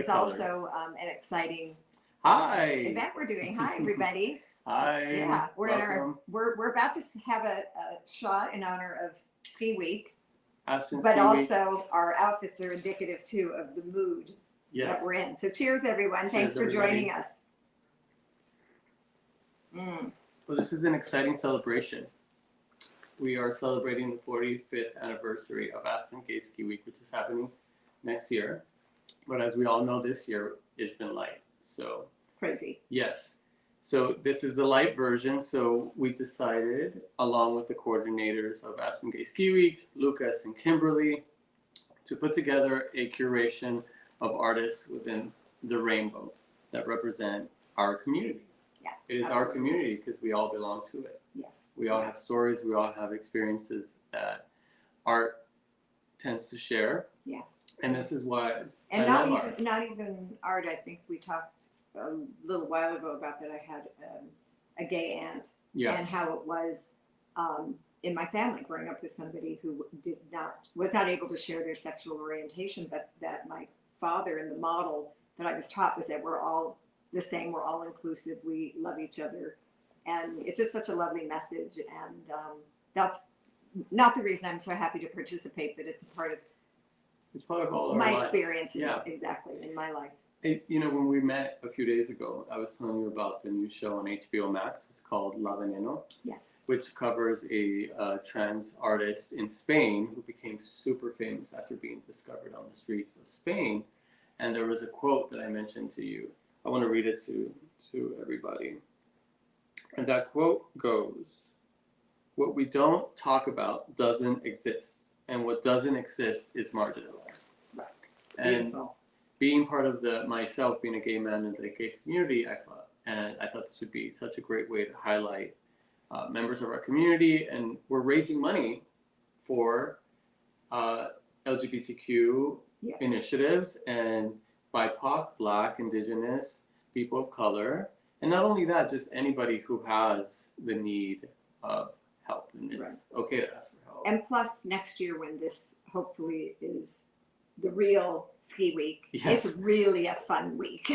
is also an exciting Hi. event we're doing. Hi, everybody. Hi. Yeah, we're in our Welcome. we're about to have a shot in honor of Ski Week, Aspen but Ski Week. also our outfits are indicative too of the mood Yes. that we're in. So cheers, everyone. Cheers, Thanks for everybody. joining us. Well, this is an exciting celebration. We are celebrating the 45th anniversary of Aspen Gay Ski Week, which is happening next year. But as we all know, this year it's been light. So Crazy. yes. So this is the light version. So we decided, along with the coordinators of Aspen Gay Ski Week, Lucas and Kimberly, to put together a curation of artists within the rainbow that represent our community. Yeah. It is absolutely. our community because we all belong to it. Yes. We all have stories, we all have experiences that art tends to share. Yes. And this is why And I not love even art. not even art. I think we talked a little while ago about that. I had a gay aunt, Yeah. and how it was in my family growing up with somebody who was not able to share their sexual orientation, but that my father and the model that I was taught was that we're all the same, we're all inclusive, we love each other, and it's just such a lovely message. And that's not the reason I'm so happy to participate, but it's a part of It's part of all our my lives. experience. Yeah. Exactly, in my life. You know, when we met a few days ago, I was telling you about the new show on HBO Max. It's called La Veneno, Yes. which covers a trans artist in Spain who became super famous after being discovered on the streets of Spain. And there was a quote that I mentioned to you. I want to read it to everybody. And that quote goes, "What we don't talk about doesn't exist, and what doesn't exist is marginalized." Right. And Beautiful. being part of myself being a gay man in the gay community, I thought this would be such a great way to highlight members of our community, and we're raising money for LGBTQ Yes. initiatives and BIPOC, Black, Indigenous, people of color, and not only that, just anybody who has the need of help, and it's okay to ask for help. And plus, next year when this hopefully is the real ski week, Yes. it's really a fun week,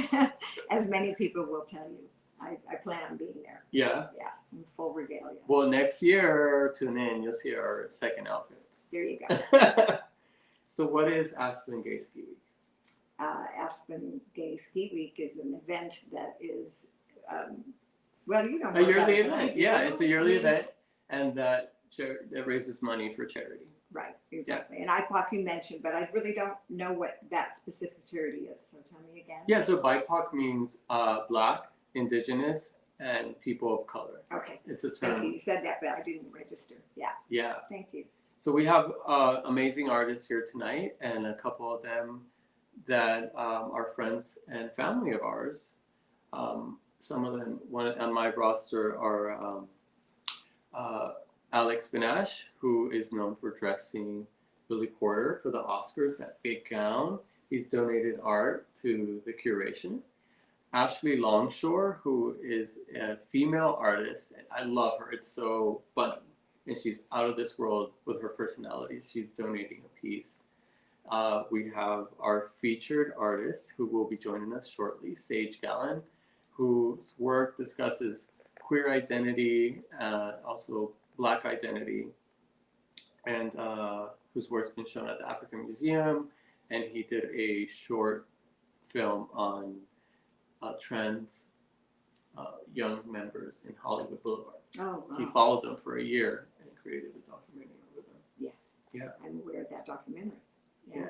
as many people will tell you. I plan on being there. Yeah. Yes, in full regalia. Well, next year, tune in, you'll see our second outfits. There you go. So what is Aspen Gay Ski Week? Aspen Gay Ski Week is an event that is, well, you know, A more about yearly it than I event. do. Yeah, it's a yearly event, and that raises money for charity. Right, exactly. And IPOC you mentioned, but I really don't know what that specific charity is. So tell me again. Yeah, so BIPOC means Black, Indigenous, and people of color. Okay. It's a Thank you. term. You said that, but I didn't register. Yeah. Yeah. Thank you. So we have amazing artists here tonight, and a couple of them that are friends and family of ours. Some of them on my roster are Alex Binash, who is known for dressing Billy Porter for the Oscars, that big gown. He's donated art to the curation. Ashley Longshore, who is a female artist, and I love her. It's so funny. And she's out of this world with her personality. She's donating a piece. We have our featured artist who will be joining us shortly, Sage Gallen, whose work discusses queer identity, also Black identity, and whose work's been shown at the African Museum. And he did a short film on trans young members in Hollywood Boulevard. Oh, wow. He followed them for a year and created a documentary over them. Yeah. Yeah. I'm aware of that documentary. Yeah.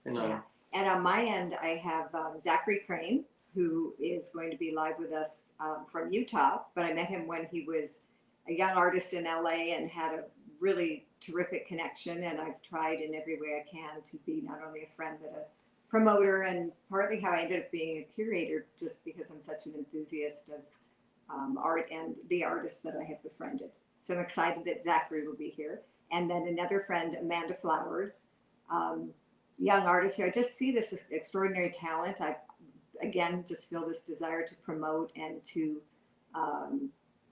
And Yeah. And on my end, I have Zachary Crane, who is going to be live with us from Utah. But I met him when he was a young artist in LA and had a really terrific connection. And I've tried in every way I can to be not only a friend, but a promoter, and partly how I ended up being a curator, just because I'm such an enthusiast of art and the artists that I have befriended. So I'm excited that Zachary will be here. And then another friend, Amanda Flowers, young artist here. I just see this extraordinary talent. I, again, just feel this desire to promote and to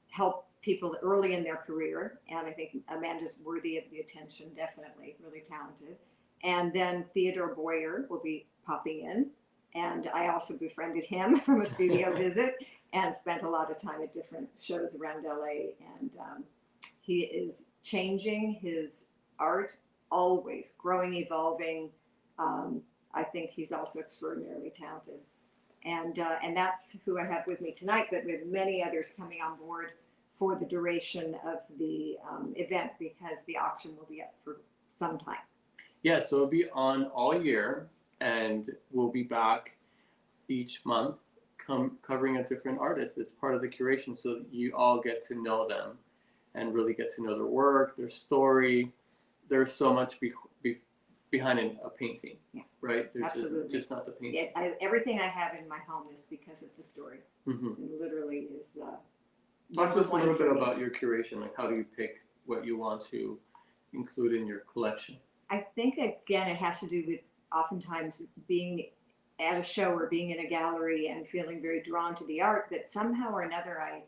help people early in their career. And I think Amanda's worthy of the attention, definitely, really talented. And then Theodore Boyer will be popping in. And I also befriended him from a studio visit and spent a lot of time at different shows around LA. And he is changing his art, always growing, evolving. I think he's also extraordinarily talented. And that's who I have with me tonight, but we have many others coming on board for the duration of the event because the auction will be up for some time. Yeah, so it'll be on all year, and we'll be back each month covering a different artist. It's part of the curation, so you all get to know them and really get to know their work, their story. There's so much behind a painting, right? There's Absolutely. just not the painting. Everything I have in my home is because of the story. Mm-hmm. It literally is. Talk to us a little bit about your curation. Like, how do you pick what you want to include in your collection? I think, again, it has to do with oftentimes being at a show or being in a gallery and feeling very drawn to the art, that somehow or another I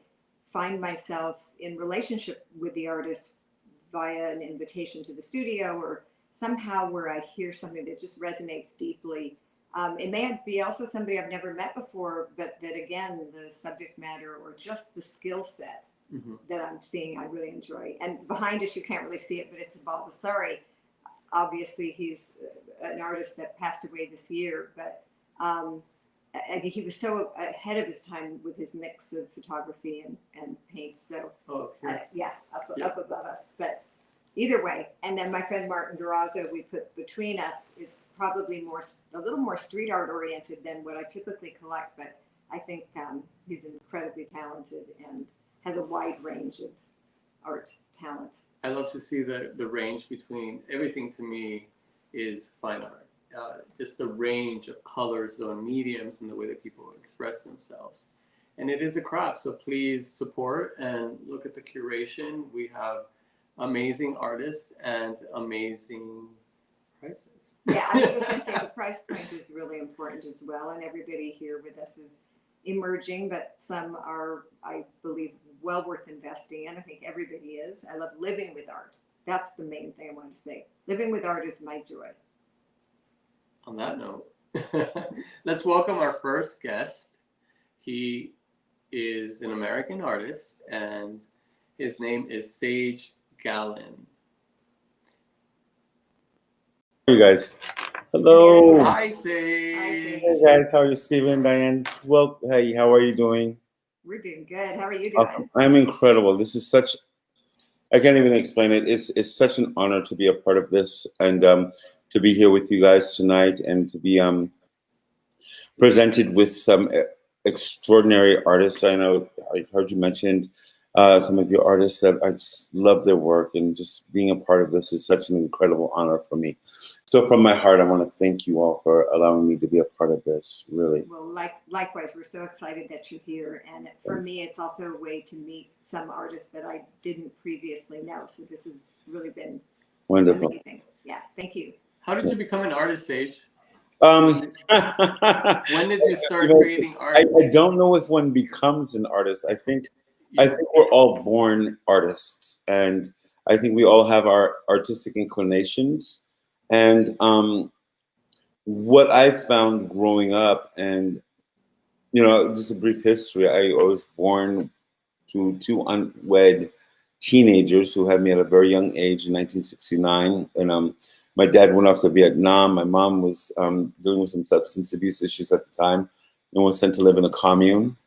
find myself in relationship with the artist via an invitation to the studio, or somehow where I hear something that just resonates deeply. It may be also somebody I've never met before, but that, again, the subject matter or just the skill set that I'm seeing, I really enjoy. And behind us, you can't really see it, but it's Baldassare. Obviously, he's an artist that passed away this year, but he was so ahead of his time with his mix of photography and paint. So, up above us. But either way, and then my friend Martin Durazo, we put between us. It's probably a little more street art oriented than what I typically collect, but I think he's incredibly talented and has a wide range of art talent. I love to see the range between everything. To me is fine art. Just the range of colors and mediums and the way that people express themselves. And it is a craft, so please support and look at the curation. We have amazing artists and amazing prices. Yeah, I was just going to say the price point is really important as well, and everybody here with us is emerging, but some are, I believe, well worth investing in. I think everybody is. I love living with art. That's the main thing I want to say. Living with art is my joy. On that note, let's welcome our first guest. He is an American artist, and his name is Sage Gallen. Hey guys. Hello. Hi, Sage. Hi, Sage. Hey guys, how are you, Steve and Diane? Well, hey, how are you doing? We're doing good. How are you doing? Awesome. I'm incredible. This is such, I can't even explain it. It's such an honor to be a part of this and to be here with you guys tonight and to be presented with some extraordinary artists. I know I heard you mentioned some of your artists that I just love their work, and just being a part of this is such an incredible honor for me. So from my heart, I want to thank you all for allowing me to be a part of this, really. Well, likewise, we're so excited that you're here. And for me, it's also a way to meet some artists that I didn't previously know. So this has really been Wonderful. Amazing. Yeah, thank you. How did you become an artist, Sage? When did you start creating art? I don't know if one becomes an artist. I think we're all born artists, and I think we all have our artistic inclinations. And what I found growing up, and just a brief history, I was born to two unwed teenagers who had me at a very young age in 1969, and my dad went off to Vietnam. My mom was dealing with some substance abuse issues at the time and was sent to live in a commune.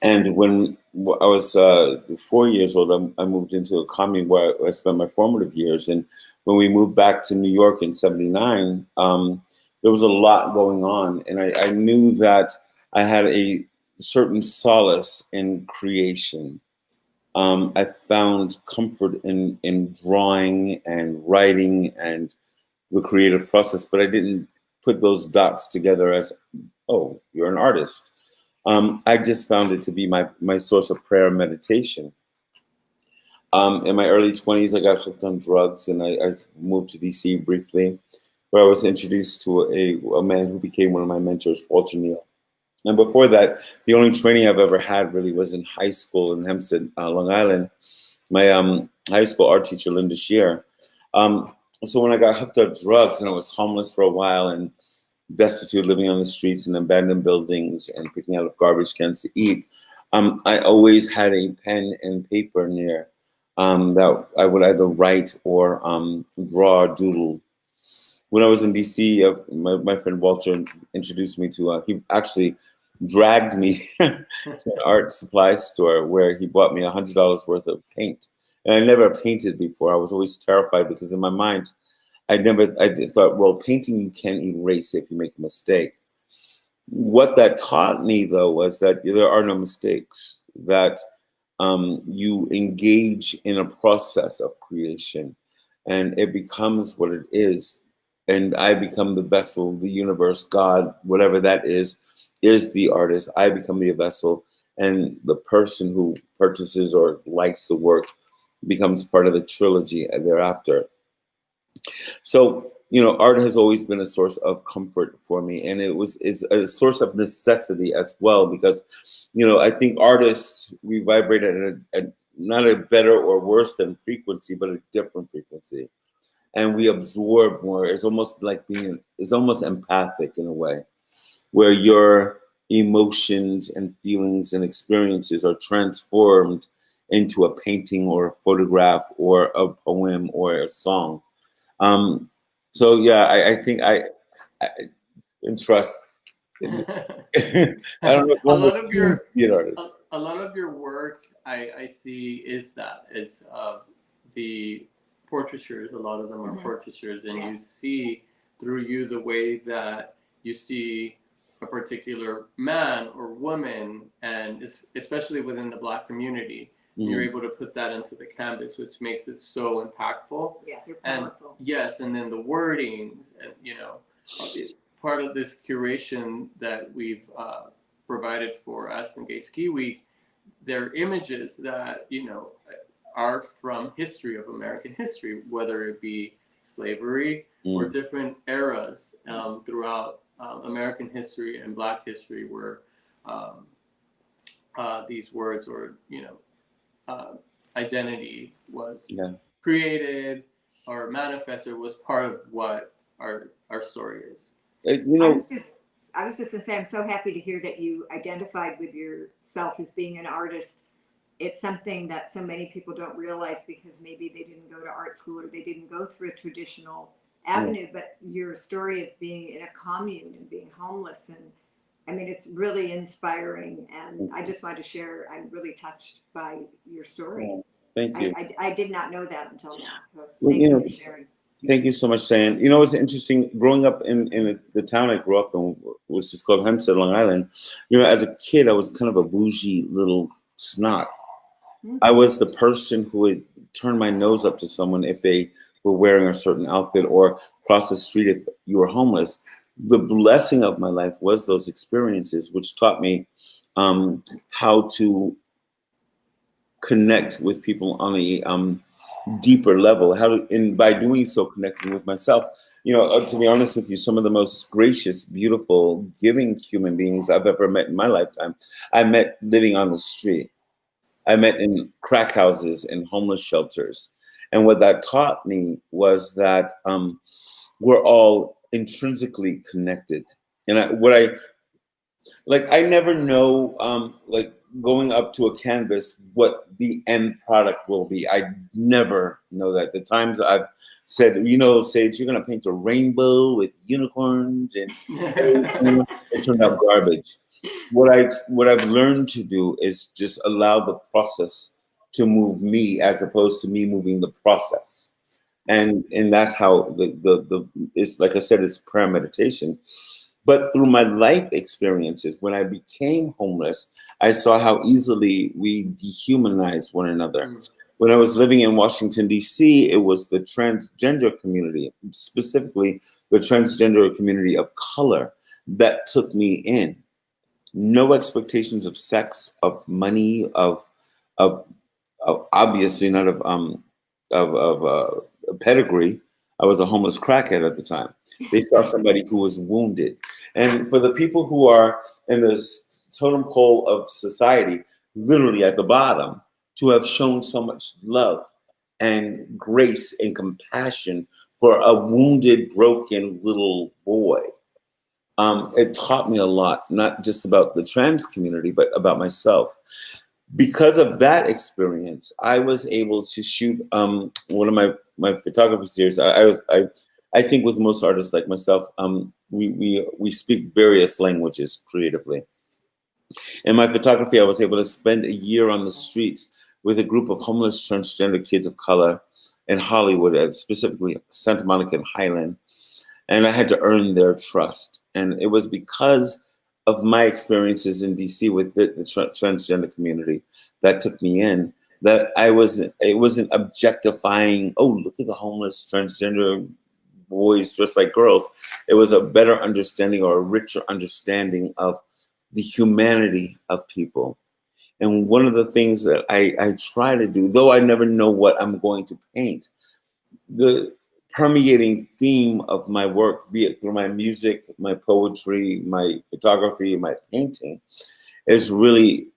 And when I was 4 years old, I moved into a commune where I spent my formative years. And when we moved back to New York in '79, there was a lot going on. And I knew that I had a certain solace in creation. I found comfort in drawing and writing and the creative process, but I didn't put those dots together as, oh, you're an artist. I just found it to be my source of prayer and meditation. In my early 20s, I got hooked on drugs, and I moved to DC briefly, where I was introduced to a man who became one of my mentors, Walter Neal. And before that, the only training I've ever had really was in high school in Hempstead, Long Island. My high school art teacher, Linda Shear. So when I got hooked on drugs and I was homeless for a while and destitute, living on the streets in abandoned buildings and picking out of garbage cans to eat, I always had a pen and paper near that I would either write or draw or doodle. When I was in DC, my friend Walter introduced me to, he actually dragged me to an art supply store where he bought me $100 worth of paint. And I never painted before. I was always terrified because in my mind, I thought, well, painting you can erase if you make a mistake. What that taught me, though, was that there are no mistakes, that you engage in a process of creation and it becomes what it is. And I become the vessel, the universe, God, whatever that is the artist. I become the vessel, and the person who purchases or likes the work becomes part of the trilogy thereafter. So, art has always been a source of comfort for me, and it's a source of necessity as well, because, I think artists, we vibrate at not a better or worse than frequency, but a different frequency. And we absorb more. It's almost it's almost empathic in a way, where your emotions and feelings and experiences are transformed into a painting or a photograph or a poem or a song. So yeah, I think I trust. I don't know if a one lot would of your be an artist. a lot of your work I see is that it's the portraitures. A lot of them are portraitures, and you see through you the way that you see a particular man or woman, and especially within the Black community, you're able to put that into the canvas, which makes it so impactful. Yeah, they're And powerful. yes, and then the wordings, and part of this curation that we've provided for Aspen Gay Ski Week, they're images that are from history of American history, whether it be slavery or different eras throughout American history and Black history, where these words or identity was created or manifested, was part of what our story is. I was just gonna say, I'm so happy to hear that you identified with yourself as being an artist. It's something that so many people don't realize because maybe they didn't go to art school or they didn't go through a traditional avenue. But your story of being in a commune and being homeless, and I mean, it's really inspiring. And I just wanted to share, I'm really touched by your story. Thank you. I did not know that until now. So Well, thank you for sharing. Thank you so much, Diane. It's interesting, growing up in the town I grew up in, was just called Hempstead, Long Island. As a kid, I was kind of a bougie little snot. I was the person who would turn my nose up to someone if they were wearing a certain outfit, or cross the street if you were homeless. The blessing of my life was those experiences, which taught me how to connect with people on a deeper level, and by doing so, connecting with myself. To be honest with you, some of the most gracious, beautiful, giving human beings I've ever met in my lifetime, I met living on the street. I met in crack houses and homeless shelters. And what that taught me was that we're all intrinsically connected. And I never know, going up to a canvas, what the end product will be. I never know that. The times I've said, Sage, you're going to paint a rainbow with unicorns, and it turned out garbage. What I've learned to do is just allow the process to move me, as opposed to me moving the process. And that's how it's, like I said, it's prayer meditation. But through my life experiences, when I became homeless, I saw how easily we dehumanize one another. When I was living in Washington, D.C., it was the transgender community, specifically the transgender community of color, that took me in. No expectations of sex, of money, of obviously not of pedigree. I was a homeless crackhead at the time. They saw somebody who was wounded. And for the people who are in the totem pole of society, literally at the bottom, to have shown so much love and grace and compassion for a wounded, broken little boy, it taught me a lot, not just about the trans community, but about myself. Because of that experience, I was able to shoot one of my photography series. I think with most artists like myself, we speak various languages creatively. In my photography, I was able to spend a year on the streets with a group of homeless transgender kids of color in Hollywood, specifically Santa Monica and Highland. And I had to earn their trust. And it was because of my experiences in DC with the transgender community that took me in, that it wasn't objectifying, oh, look at the homeless transgender boys dressed like girls. It was a better understanding, or a richer understanding of the humanity of people. And one of the things that I try to do, though I never know what I'm going to paint, the permeating theme of my work, be it through my music, my poetry, my photography, my painting, is really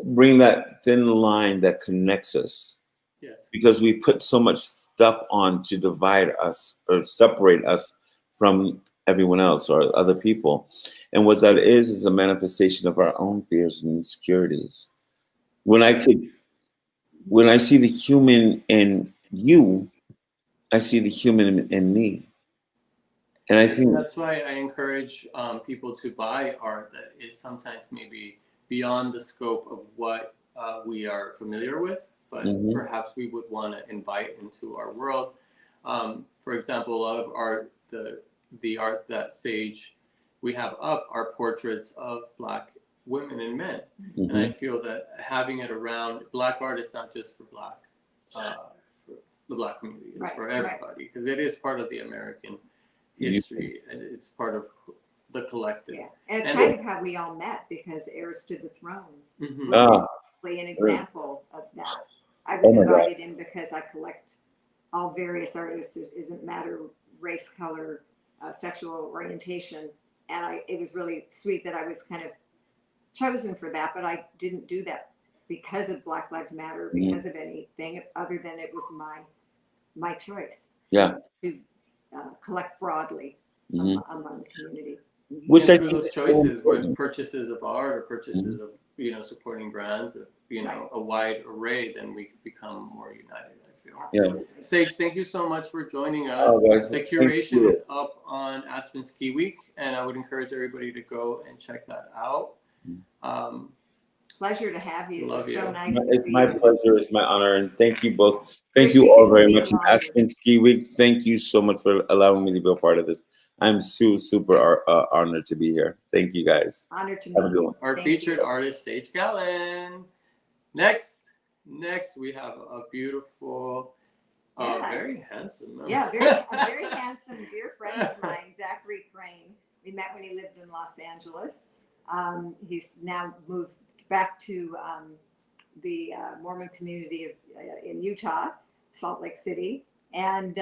bring that thin line that connects us. Yes. Because we put so much stuff on to divide us or separate us from everyone else or other people. And what that is a manifestation of our own fears and insecurities. When I see the human in you, I see the human in me. And I think That's why I encourage people to buy art that is sometimes maybe beyond the scope of what we are familiar with, but perhaps we would want to invite into our world. For example, a lot of art, the art that Sage we have up are portraits of Black women and men. And I feel that having it around, Black art is not just for Black, for the Black community, it's for everybody, because it is part of the American history, and it's part of the collective. Yeah, and it's kind of how we all met, because Heirs to the Throne was exactly an example of that. I was invited in because I collect all various artists. It doesn't matter race, color, sexual orientation, and it was really sweet that I was kind of chosen for that. But I didn't do that because of Black Lives Matter, because of anything other than it was my choice. Yeah. To collect broadly among the community. Which I through think those choices with purchases of art or purchases of supporting brands of a wide array, then we become more united, I feel. Yeah. Sage, thank you so much for joining us. The curation is up on Aspen Ski Week, and I would encourage everybody to go and check that out. Pleasure to have you. Love It's so you. nice to It's see my you. pleasure. It's my honor. And thank you both. Thank you all very much. Aspen Ski Week, thank you so much for allowing me to be a part of this. I'm super honored to be here. Thank you, guys. Honored to Have a good one. Our featured artist, Sage Gallen. Next, we have a beautiful, very handsome man. Yeah, a very handsome dear friend of mine, Zachary Crane. We met when he lived in Los Angeles. He's now moved back to the Mormon community in Utah, Salt Lake City, and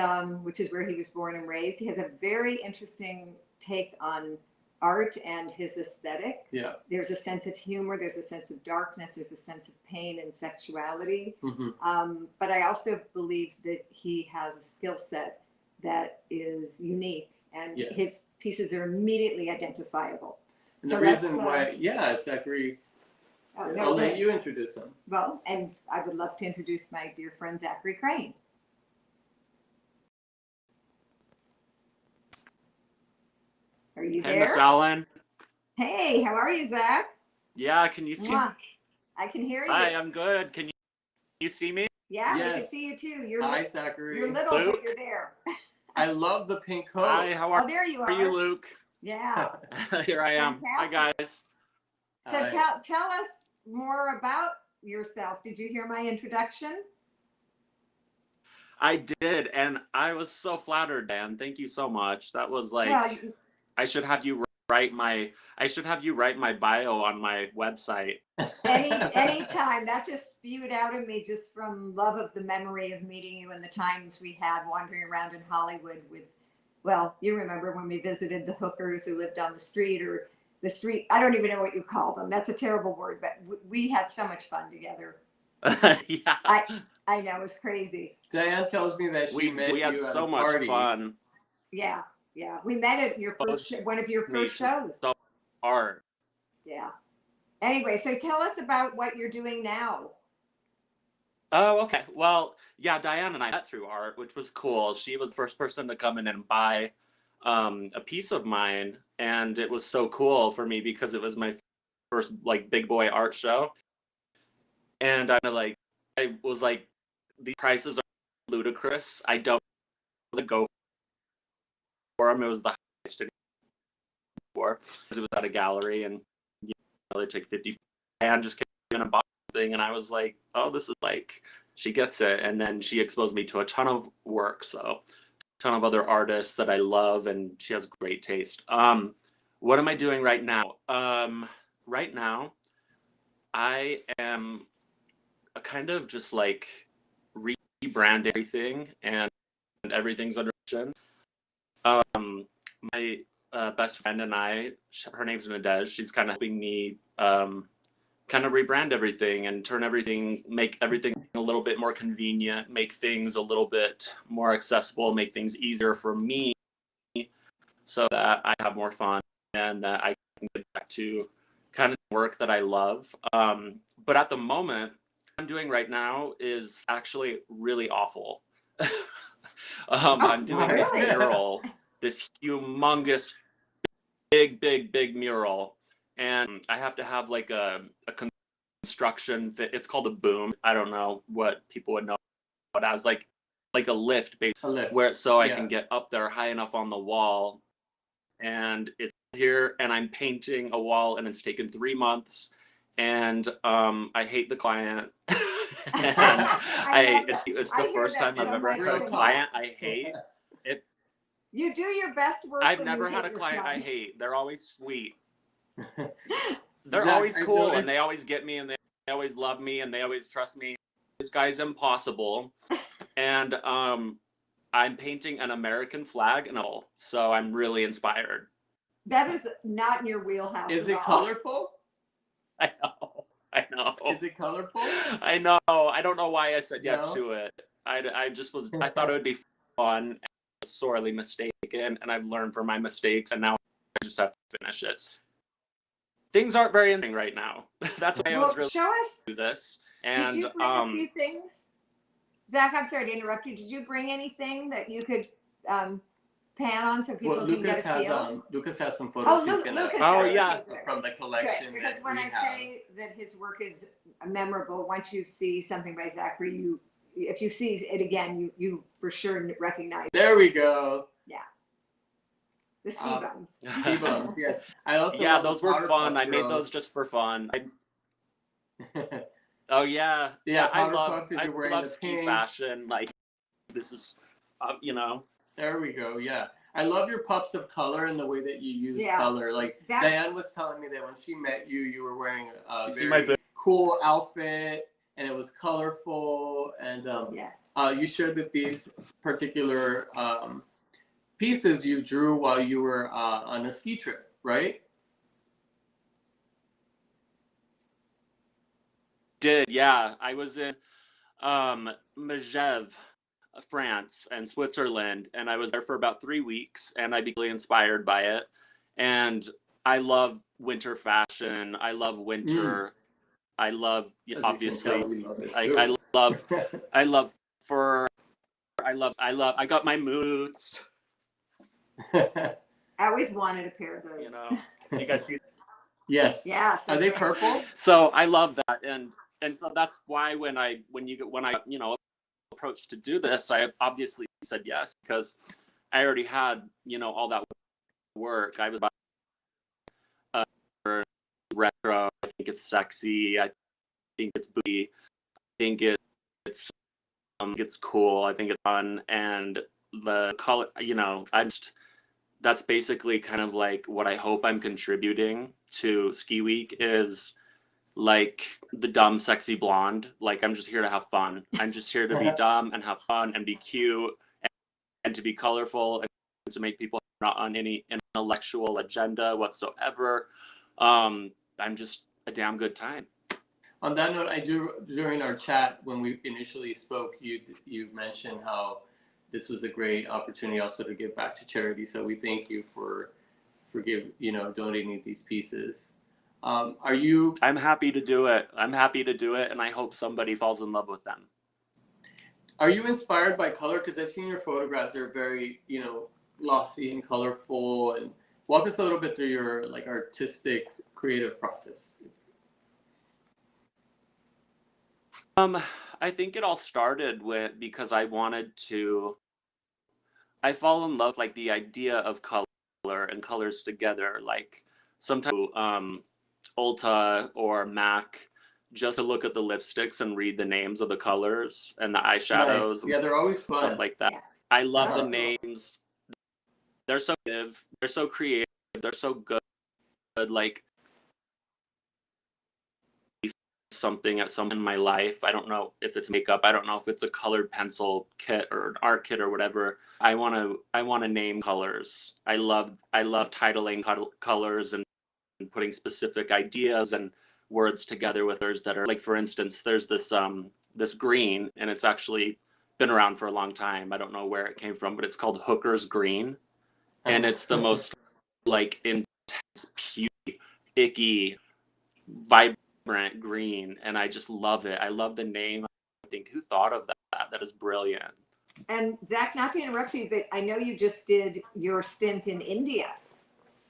which is where he was born and raised. He has a very interesting take on art and his aesthetic. Yeah. There's a sense of humor, there's a sense of darkness, there's a sense of pain and sexuality. But I also believe that he has a skill set that is unique, and his pieces are immediately identifiable. And the reason why, Zachary, I'll let you introduce him. Well, and I would love to introduce my dear friend, Zachary Crane. Are you there? Hey, Miss Allen. Hey, how are you, Zach? Yeah, can you see me? I can hear you. Hi, I'm good. Can you see me? Yeah, we can see you too. Hi, Zachary. You're little, but you're there. I love the pink coat. Hi, how are you? Oh, there you are. How are you, Luke? Yeah. Here I am. Fantastic. Hi, guys. So tell us more about yourself. Did you hear my introduction? I did, and I was so flattered, Dan. Thank you so much. That was like, I should have you write my bio on my website. Anytime. That just spewed out of me just from love of the memory of meeting you and the times we had wandering around in Hollywood with, well, you remember when we visited the hookers who lived on the street, or the street, I don't even know what you call them. That's a terrible word, but we had so much fun together. Yeah. I know, it was crazy. Diane tells me that we had so much fun. Yeah. Yeah, we met at your one of your first shows. So art. Yeah. Anyway, so tell us about what you're doing now. Oh, okay. Well, yeah, Diane and I met through art, which was cool. She was the first person to come in and buy a piece of mine, and it was so cool for me because it was my first like big boy art show. And I was like, the prices are ludicrous. I don't really go for them. It was the highest for because it was at a gallery, and they take 50. And just came in and bought thing, and I was like, oh, this is like, she gets it. And then she exposed me to a ton of work, so a ton of other artists that I love, and she has great taste. What am I doing right now? Right now, I am kind of just like rebrand everything, and everything's under. My best friend and I, her name's Nadej. She's kind of helping me kind of rebrand everything and make everything a little bit more convenient, make things a little bit more accessible, make things easier for me so that I have more fun and that I can get back to kind of work that I love. But at the moment, what I'm doing right now is actually really awful. I'm doing this mural, this humongous, big mural, and I have to have like a construction fit. It's called a boom. I don't know what people would know it as, like a lift, basically, where I can get up there high enough on the wall. And it's here, and I'm painting a wall, and it's taken 3 months, and I hate the client. And it's the first time I've ever had a client I hate. It. You do your best work. I've never had a client I hate. They're always sweet. They're always cool, and they always get me, and they always love me, and they always trust me. This guy's impossible. And I'm painting an American flag, and all, so I'm really inspired. That is not in your wheelhouse. Is it colorful? I know. Is it colorful? I know. I don't know why I said yes to it. I thought it would be fun. I was sorely mistaken, and I've learned from my mistakes, and now I just have to finish it. Things aren't very interesting right now. That's why I was really show us do this. And did you bring a few things? Zach, I'm sorry to interrupt you. Did you bring anything that you could pan on so people can Lucas get a feel? Lucas has some photos. Yeah, from the collection. Good, because when I say that his work is memorable, once you see something by Zachary, if you see it again, you for sure recognize. There we go. Yeah. The ski bums. Ski bums, yes. I also those were fun. I made those just for fun. Oh yeah, I love ski fashion. Like, this is, There we go. Yeah, I love your pops of color and the way that you use color. Like Diane was telling me that when she met you, you were wearing a very cool outfit, and it was colorful. And you shared that these particular pieces you drew while you were on a ski trip, right? I was in Megève, France, and Switzerland, and I was there for about 3 weeks, and I became really inspired by it. And I love winter fashion. I love winter. I love, obviously, I love fur. I got my boots. I always wanted a pair of those. You guys see? Yes. Yes. Are they purple? So I love that, and so that's why when I approached to do this, I obviously said yes, because I already had all that work. I was retro. I think it's sexy. I think it's booty. I think it's cool. I think it's fun, and the color. That's basically kind of like what I hope I'm contributing to Ski Week is. Like the dumb, sexy blonde. Like, I'm just here to have fun. I'm just here to be dumb and have fun and be cute and to be colorful and to make people not on any intellectual agenda whatsoever. I'm just a damn good time. On that note, during our chat when we initially spoke, you mentioned how this was a great opportunity also to give back to charity. So we thank you for donating these pieces. Are you? I'm happy to do it. I'm happy to do it, and I hope somebody falls in love with them. Are you inspired by color? Because I've seen your photographs; they're very, glossy and colorful. And walk us a little bit through your artistic, creative process. I think it all started because I fall in love the idea of color and colors together. Like sometimes Ulta or MAC just to look at the lipsticks and read the names of the colors and the eyeshadows. Nice. Yeah, they're always and fun. stuff like that. Yeah. I love Yeah. the names. They're so creative. They're so creative. They're so good. Like something at some in my life. I don't know if it's makeup. I don't know if it's a colored pencil kit or an art kit or whatever. I want to name colors. I love titling colors and putting specific ideas and words together with others that are like, for instance, there's this green, and it's actually been around for a long time. I don't know where it came from, but it's called Hooker's Green, and it's the most intense, puny, icky, vibrant green, and I just love it. I love the name. I think, who thought of that? That is brilliant. And Zach, not to interrupt you, but I know you just did your stint in India,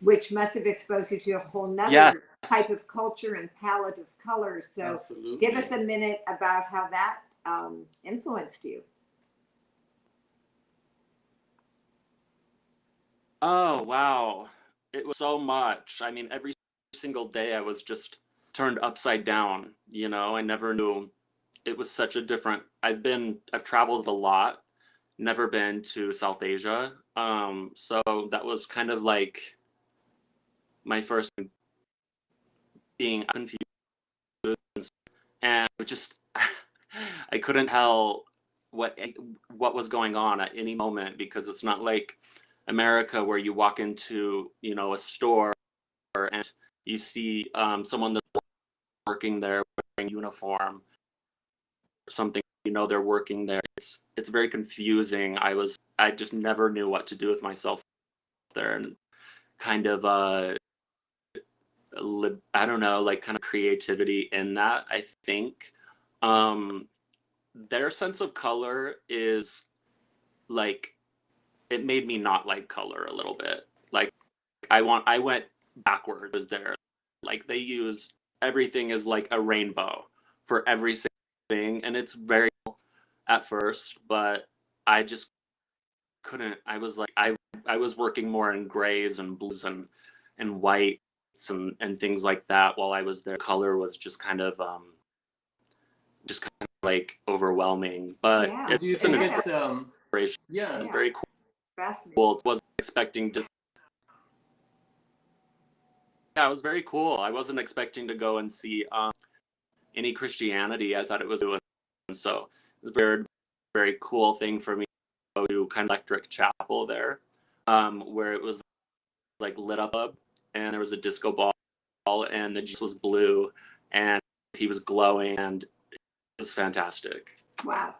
which must have exposed you to a whole nother type of culture and palette of colors. So Absolutely. give us a minute about how that influenced you. Oh, wow. It was so much. I mean, every single day I was just turned upside down, I never knew it was such a different. I've traveled a lot, never been to South Asia. So that was kind of like my first being confused, and it just I couldn't tell what was going on at any moment, because it's not like America where you walk into a store and you see someone that's working there wearing uniform or something, they're working there. It's very confusing. I just never knew what to do with myself there, and kind of I don't know, kind of creativity in that. I think their sense of color is it made me not like color a little bit. I went backwards there. They use everything as like a rainbow for every single thing, and it's very cool at first, but I just couldn't. I was I was working more in grays and blues and whites and things like that while I was there. Color was just kind of overwhelming, but Yeah. Do you it's an think inspiration. yeah. It's very Fascinating. cool. Wasn't expecting to. Yeah, it was very cool. I wasn't expecting to go and see any Christianity. I thought it was doing, so it was a very, very cool thing for me to go to kind of electric chapel there, where it was lit up, and there was a disco ball, and the Jesus was blue, and he was glowing, and it was fantastic. Wow,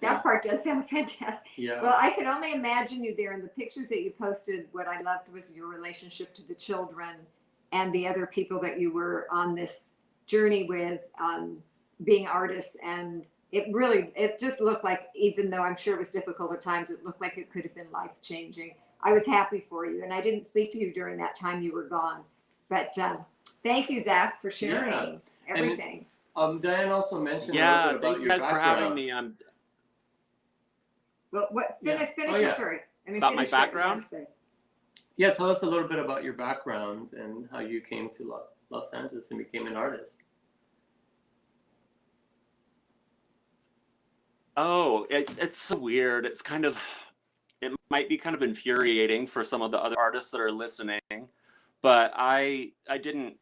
that part does sound fantastic. Yeah. Well, I could only imagine you there in the pictures that you posted. What I loved was your relationship to the children and the other people that you were on this journey with, being artists. And it just looked like, even though I'm sure it was difficult at times, it looked like it could have been life-changing. I was happy for you, and I didn't speak to you during that time you were gone. But thank you, Zach, for sharing everything. Diane also mentioned Yeah, a little bit thank about you guys for having me. Well, finish your story. About my background? Yeah, tell us a little bit about your background and how you came to Los Angeles and became an artist. Oh, it's so weird. It might be kind of infuriating for some of the other artists that are listening, but I didn't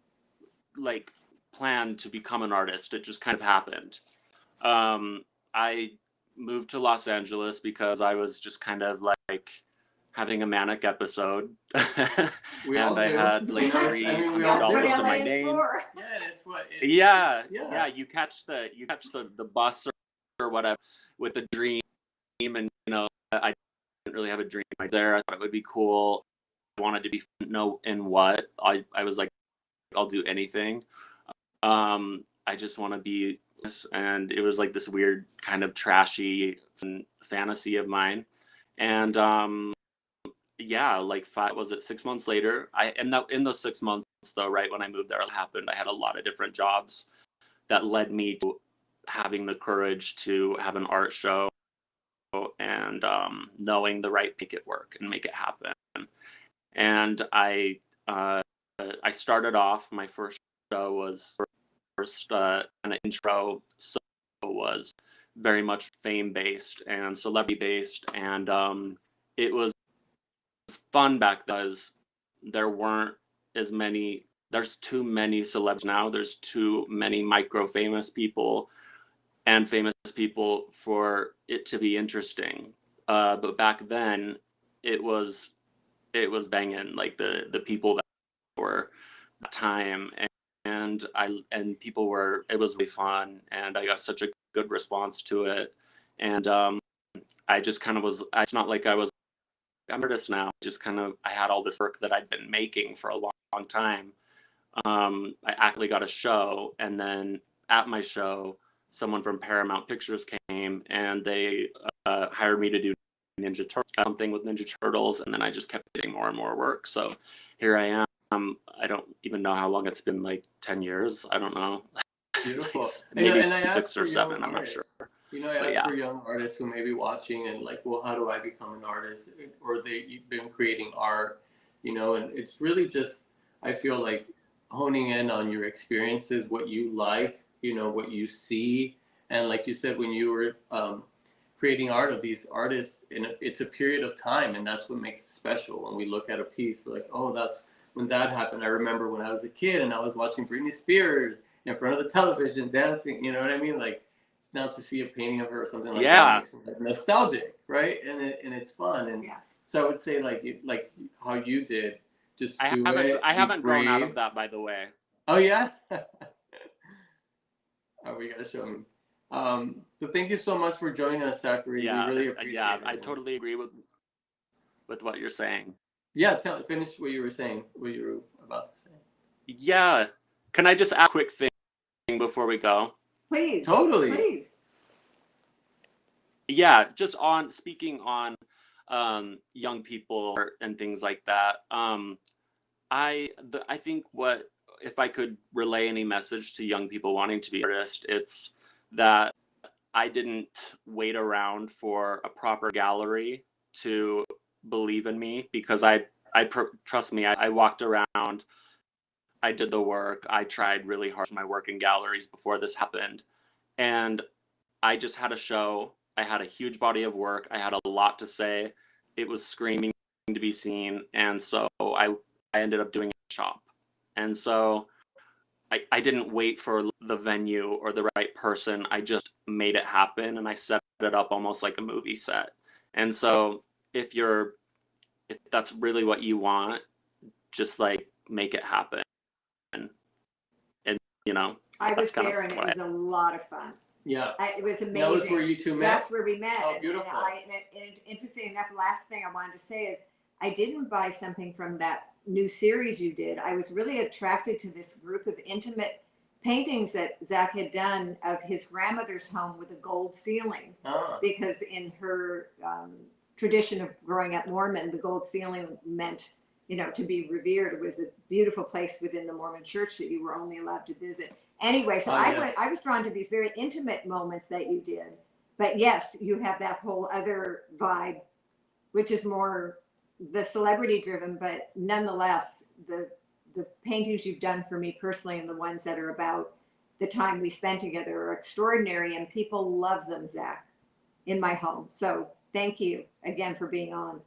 plan to become an artist. It just kind of happened. I moved to Los Angeles because I was just kind of having a manic episode. We all I do. had we That's all what do. LA my is name. for. Yeah, it's what. Yeah. You catch the bus or whatever with a dream, and I didn't really have a dream right there. I thought it would be cool. I wanted to be know in what. I was like, I'll do anything. I just want to be this, and it was like this weird kind of trashy fantasy of mine. And yeah, like 6 months later, in those 6 months though, right when I moved there, it happened. I had a lot of different jobs that led me to having the courage to have an art show and knowing the right make it work and make it happen. And I started off, my first show was kind of intro, so was very much fame based and celebrity based, and it was fun back then because there weren't as many. There's too many celebs now. There's too many micro famous people and famous people for it to be interesting. But back then, it was banging, like the people that were at the time, and people were. It was really fun, and I got such a good response to it, and I just kind of was. It's not like I'm an artist now. Just kind of, I had all this work that I'd been making for a long time. I actually got a show, and then at my show, someone from Paramount Pictures came, and they hired me to do something with Ninja Turtles, and then I just kept getting more and more work. So here I am. I don't even know how long it's been, like 10 years. I don't know. Beautiful. Maybe and I 6 or 7. I'm not sure. I asked for young artists who may be watching and like, well, how do I become an artist? Or you've been creating art, and it's really just, I feel like honing in on your experiences, what you like, what you see. And like you said, when you were creating art of these artists, and it's a period of time, and that's what makes it special. When we look at a piece, we're like, oh, that's when that happened. I remember when I was a kid and I was watching Britney Spears in front of the television dancing, you know what I mean? Like, now to see a painting of her or something like that makes me like nostalgic, right? And it's fun. And so I would say like how you did, just I haven't grown out of that, by the way. Oh yeah. Oh, we gotta show me. So thank you so much for joining us, Zachary. Yeah, we really appreciate it. Yeah, I totally agree with what you're saying. Yeah, finish what you were saying. What you were about to say. Yeah, can I just add a quick thing before we go? Please. Totally. Please. Yeah, just on speaking on young people and things like that. I think what, if I could relay any message to young people wanting to be artists, it's that I didn't wait around for a proper gallery to believe in me, because trust me, I walked around, I did the work, I tried really hard for my work in galleries before this happened, and I just had a show. I had a huge body of work. I had a lot to say. It was screaming to be seen, and so I ended up doing a shop. And so I didn't wait for the venue or the right person. I just made it happen, and I set it up almost like a movie set. And so if that's really what you want, just like make it happen. And I was there, and it was a lot of fun. Yeah, it was amazing. That was where you two met? That's where we met. Oh, beautiful. And interesting enough, last thing I wanted to say is I didn't buy something from that new series you did. I was really attracted to this group of intimate paintings that Zach had done of his grandmother's home with a gold ceiling. Because in her tradition of growing up Mormon, the gold ceiling meant, to be revered. It was a beautiful place within the Mormon church that you were only allowed to visit. Anyway, so I was drawn to these very intimate moments that you did. But yes, you have that whole other vibe, which is more the celebrity driven, but nonetheless, the paintings you've done for me personally, and the ones that are about the time we spent together, are extraordinary, and people love them, Zach, in my home. So thank you again for being on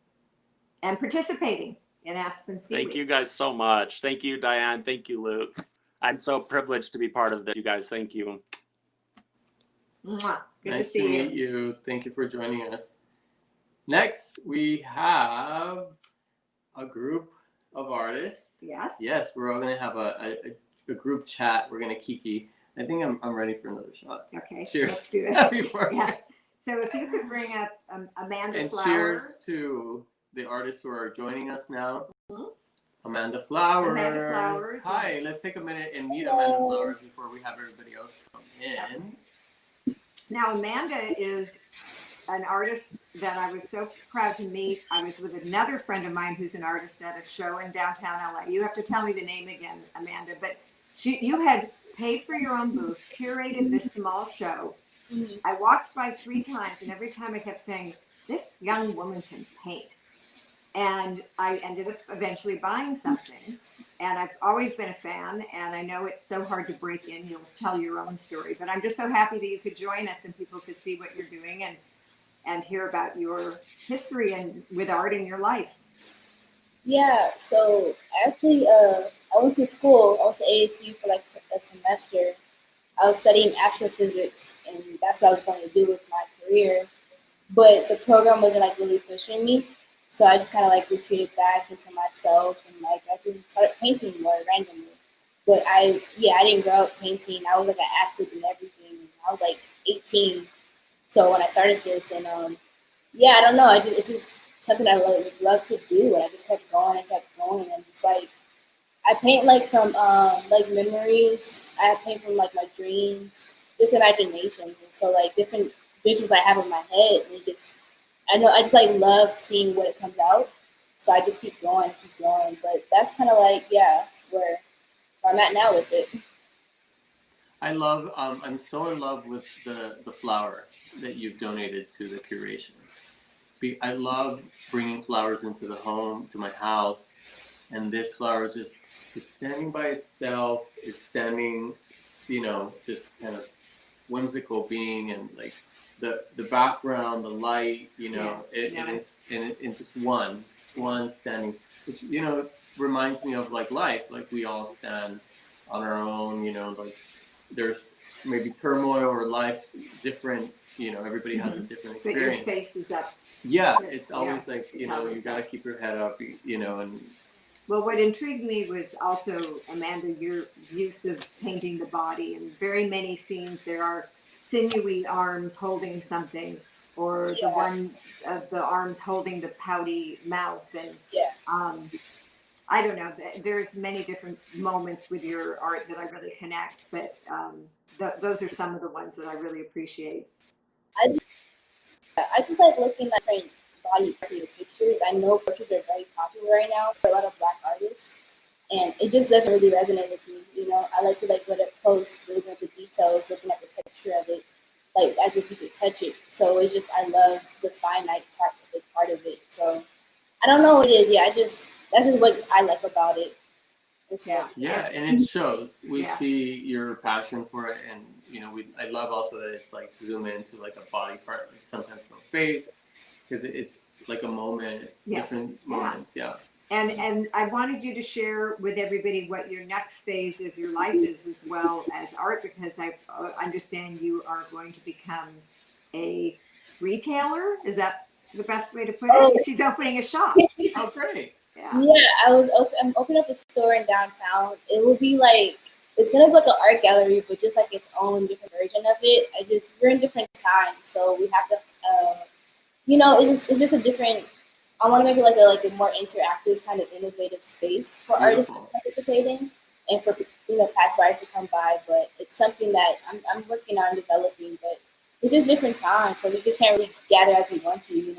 and participating in Aspen Ski Thank Week. you guys so much. Thank you, Diane. Thank you, Luke. I'm so privileged to be part of this, you guys. Thank you. Mwah. Good nice to see meet you. Thank you for joining us. Next, we have a group of artists. Yes. Yes, we're all going to have a group chat. We're going to kiki. I think I'm ready for another shot. Okay. Cheers. Let's do it. Before So if you could bring up Amanda And Flowers. cheers to the artists who are joining us now. Mhm. Amanda Flowers. Amanda Flowers. Hi, let's take a minute and meet Amanda Flowers before we have everybody else come in. Now, Amanda is an artist that I was so proud to meet. I was with another friend of mine who's an artist at a show in downtown LA. You have to tell me the name again, Amanda, but you had paid for your own booth, curated this small show. Mhm. I walked by 3 times, and every time I kept saying, this young woman can paint. And I ended up eventually buying something. And I've always been a fan, and I know it's so hard to break in. You'll tell your own story, but I'm just so happy that you could join us and people could see what you're doing and hear about your history and with art in your life. Yeah, so actually, I went to school. I went to ASU for like a semester. I was studying astrophysics, and that's what I was going to do with my career. But the program wasn't like really pushing me, so I just kind of like retreated back into myself, and like I just started painting more randomly. But I didn't grow up painting. I was like an athlete and everything. I was like 18, so when I started this, and I don't know. It's just something I really love to do, and I just kept going and kept going, and just like I paint like from like memories. I paint from like my dreams, just imaginations, and so like different visions I have in my head. And it just I just like love seeing what it comes out. So I just keep going, keep going. But that's kind of like where I'm at now with it. I love, I'm so in love with the flower that you've donated to the curation. I love bringing flowers into the home, to my house, and this flower just, it's standing by itself. It's standing, this kind of whimsical being, and like the background, the light, and just one standing, which reminds me of like life. Like we all stand on our own. Like there's maybe turmoil or life different. Everybody has a different But your experience. face is up. Yeah, it's always like it's you always got to up. keep your head up. And Well, what intrigued me was also, Amanda, your use of painting the body. In very many scenes, there are sinewy arms holding something, or the one of the arms holding the pouty mouth. And I don't know, there's many different moments with your art that I really connect, but those are some of the ones that I really appreciate. I just like looking at different body parts in the pictures. I know portraits are very popular right now for a lot of Black artists, and it just doesn't really resonate with me. I like to like let it post, looking at the details, looking at the picture of it, like as if you could touch it. So it's just I love the finite part of it. So I don't know what it is. That's just what I like about it. Yeah, and it shows. We Yeah. see your passion for it, and I love also that it's like zoom into like a body part, like sometimes no face, because it's like a moment, different moments. Yeah. And I wanted you to share with everybody what your next phase of your life is, as well as art, because I understand you are going to become a retailer. Is that the best way to put it? She's opening a shop. Oh, great. Yeah. I'm opening up a store in downtown. It will be like it's gonna be like an art gallery, but just like its own different version of it. We're in different times, so we have to, it's just a different. I want to make it like a more interactive, kind of innovative space for artists to participate in, and for past artists to come by. But it's something that I'm working on developing. But it's just different times, so we just can't really gather as we want to.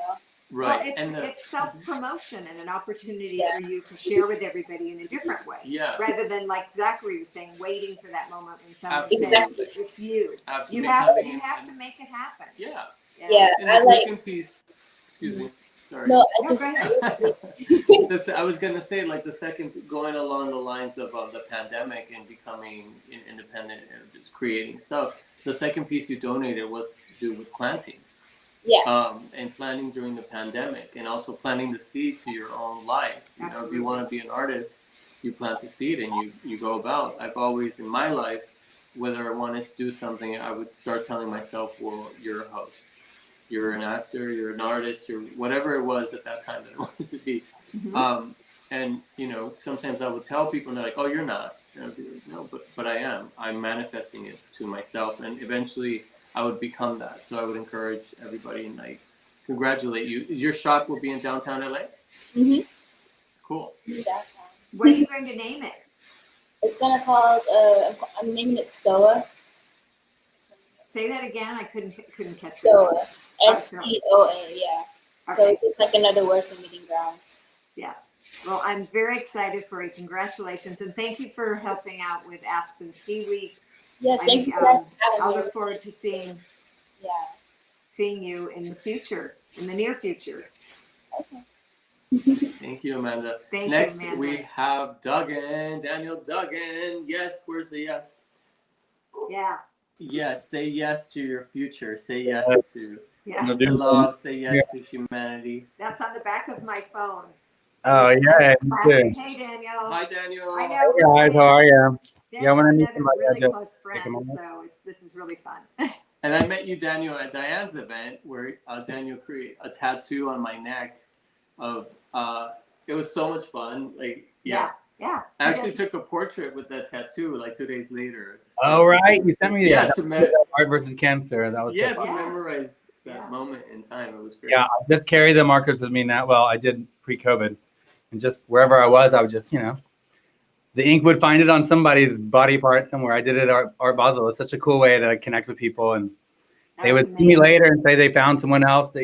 Right. Well, it's self-promotion and an opportunity for you to share with everybody in a different way. Yeah. Rather than, like Zachary was saying, waiting for that moment when someone Absolutely. says it's you. Absolutely. You have to make it happen. Yeah. Yeah. And the second piece, excuse me. Sorry. No, I was gonna say, like the second, going along the lines of the pandemic and becoming independent and just creating stuff. The second piece you donated was to do with planting. Yeah. And planting during the pandemic, and also planting the seed to your own life. If you want to be an artist, you plant the seed and you go about. I've always in my life, whether I wanted to do something, I would start telling myself, well, you're a host. You're an actor, you're an artist, you're whatever it was at that time that I wanted to be. Mm-hmm. And sometimes I would tell people, and they're like, "Oh, you're not." And I'd be like, "No, but I am. I'm manifesting it to myself." And eventually, I would become that. So I would encourage everybody and like congratulate you. Your shop will be in downtown LA? Mm-hmm. Cool. Downtown. What are you going to name it? It's gonna call. I'm naming it Stoa. Say that again. I couldn't catch it. Stoa. STOA. Yeah. So Okay. it's like another word for meeting ground. Yes. Well, I'm very excited for you. Congratulations, and thank you for helping out with Aspen Ski Week. Yeah. I Thank think, you for having I'll me. look forward to seeing you in the future, in the near future. Okay. Thank you, Amanda. Thank Next, you, Amanda. we have Duggan, Daniel Duggan. Yes, where's the yes? Yeah. Yes, say yes to your future. Say yes to love. Say yes to humanity. That's on the back of my phone. Oh, yeah. Classic. Hey, Daniel. Hi, Daniel. I know. Hey guys, how are you? Yeah, when I Daniel's meet another somebody, I really just close take a friend, moment. so this is really fun. And I met you, Daniel, at Diane's event where Daniel created a tattoo on my neck of, it was so much fun. Like, yeah. Yeah. I actually took a portrait with that tattaoo like 2 days later. Oh, right. You sent me the Yeah, art versus cancer. That was yeah, so to fun. memorize that moment in time. It was great. Yeah, I just carry the markers with me now. Well, I did pre-COVID. And just wherever I was, I would just, the ink would find it on somebody's body part somewhere. I did it at Art Basel. It was such a cool way to connect with people. And they would see me later and say they found someone else that,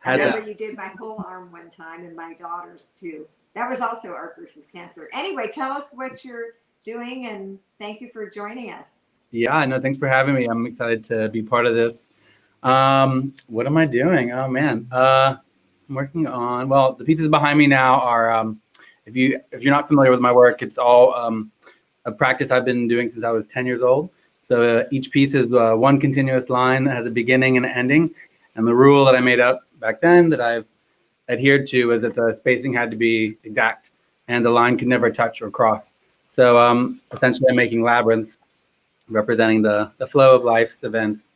I remember you did my whole arm one time and my daughter's too. That was also art versus cancer. Anyway, tell us what you're doing and thank you for joining us. Yeah, no, thanks for having me. I'm excited to be part of this. What am I doing? Oh man, I'm working on. Well, the pieces behind me now are. If you're not familiar with my work, it's all a practice I've been doing since I was 10 years old. So each piece is one continuous line that has a beginning and an ending. And the rule that I made up back then that I've adhered to is that the spacing had to be exact and the line could never touch or cross. So essentially, I'm making labyrinths representing the flow of life's events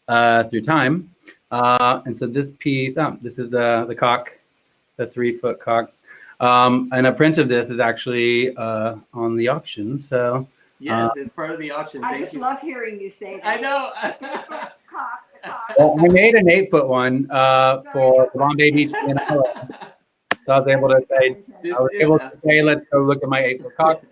through time. And so this piece, this is the cock, the 3-foot cock. And a print of this is actually on the auction. So yes, it's part of the auction. I just love hearing you say that. I know. Cock. Well, I made an 8-foot one for Bombay Beach. So I was able to say, let's go look at my 8-foot cock.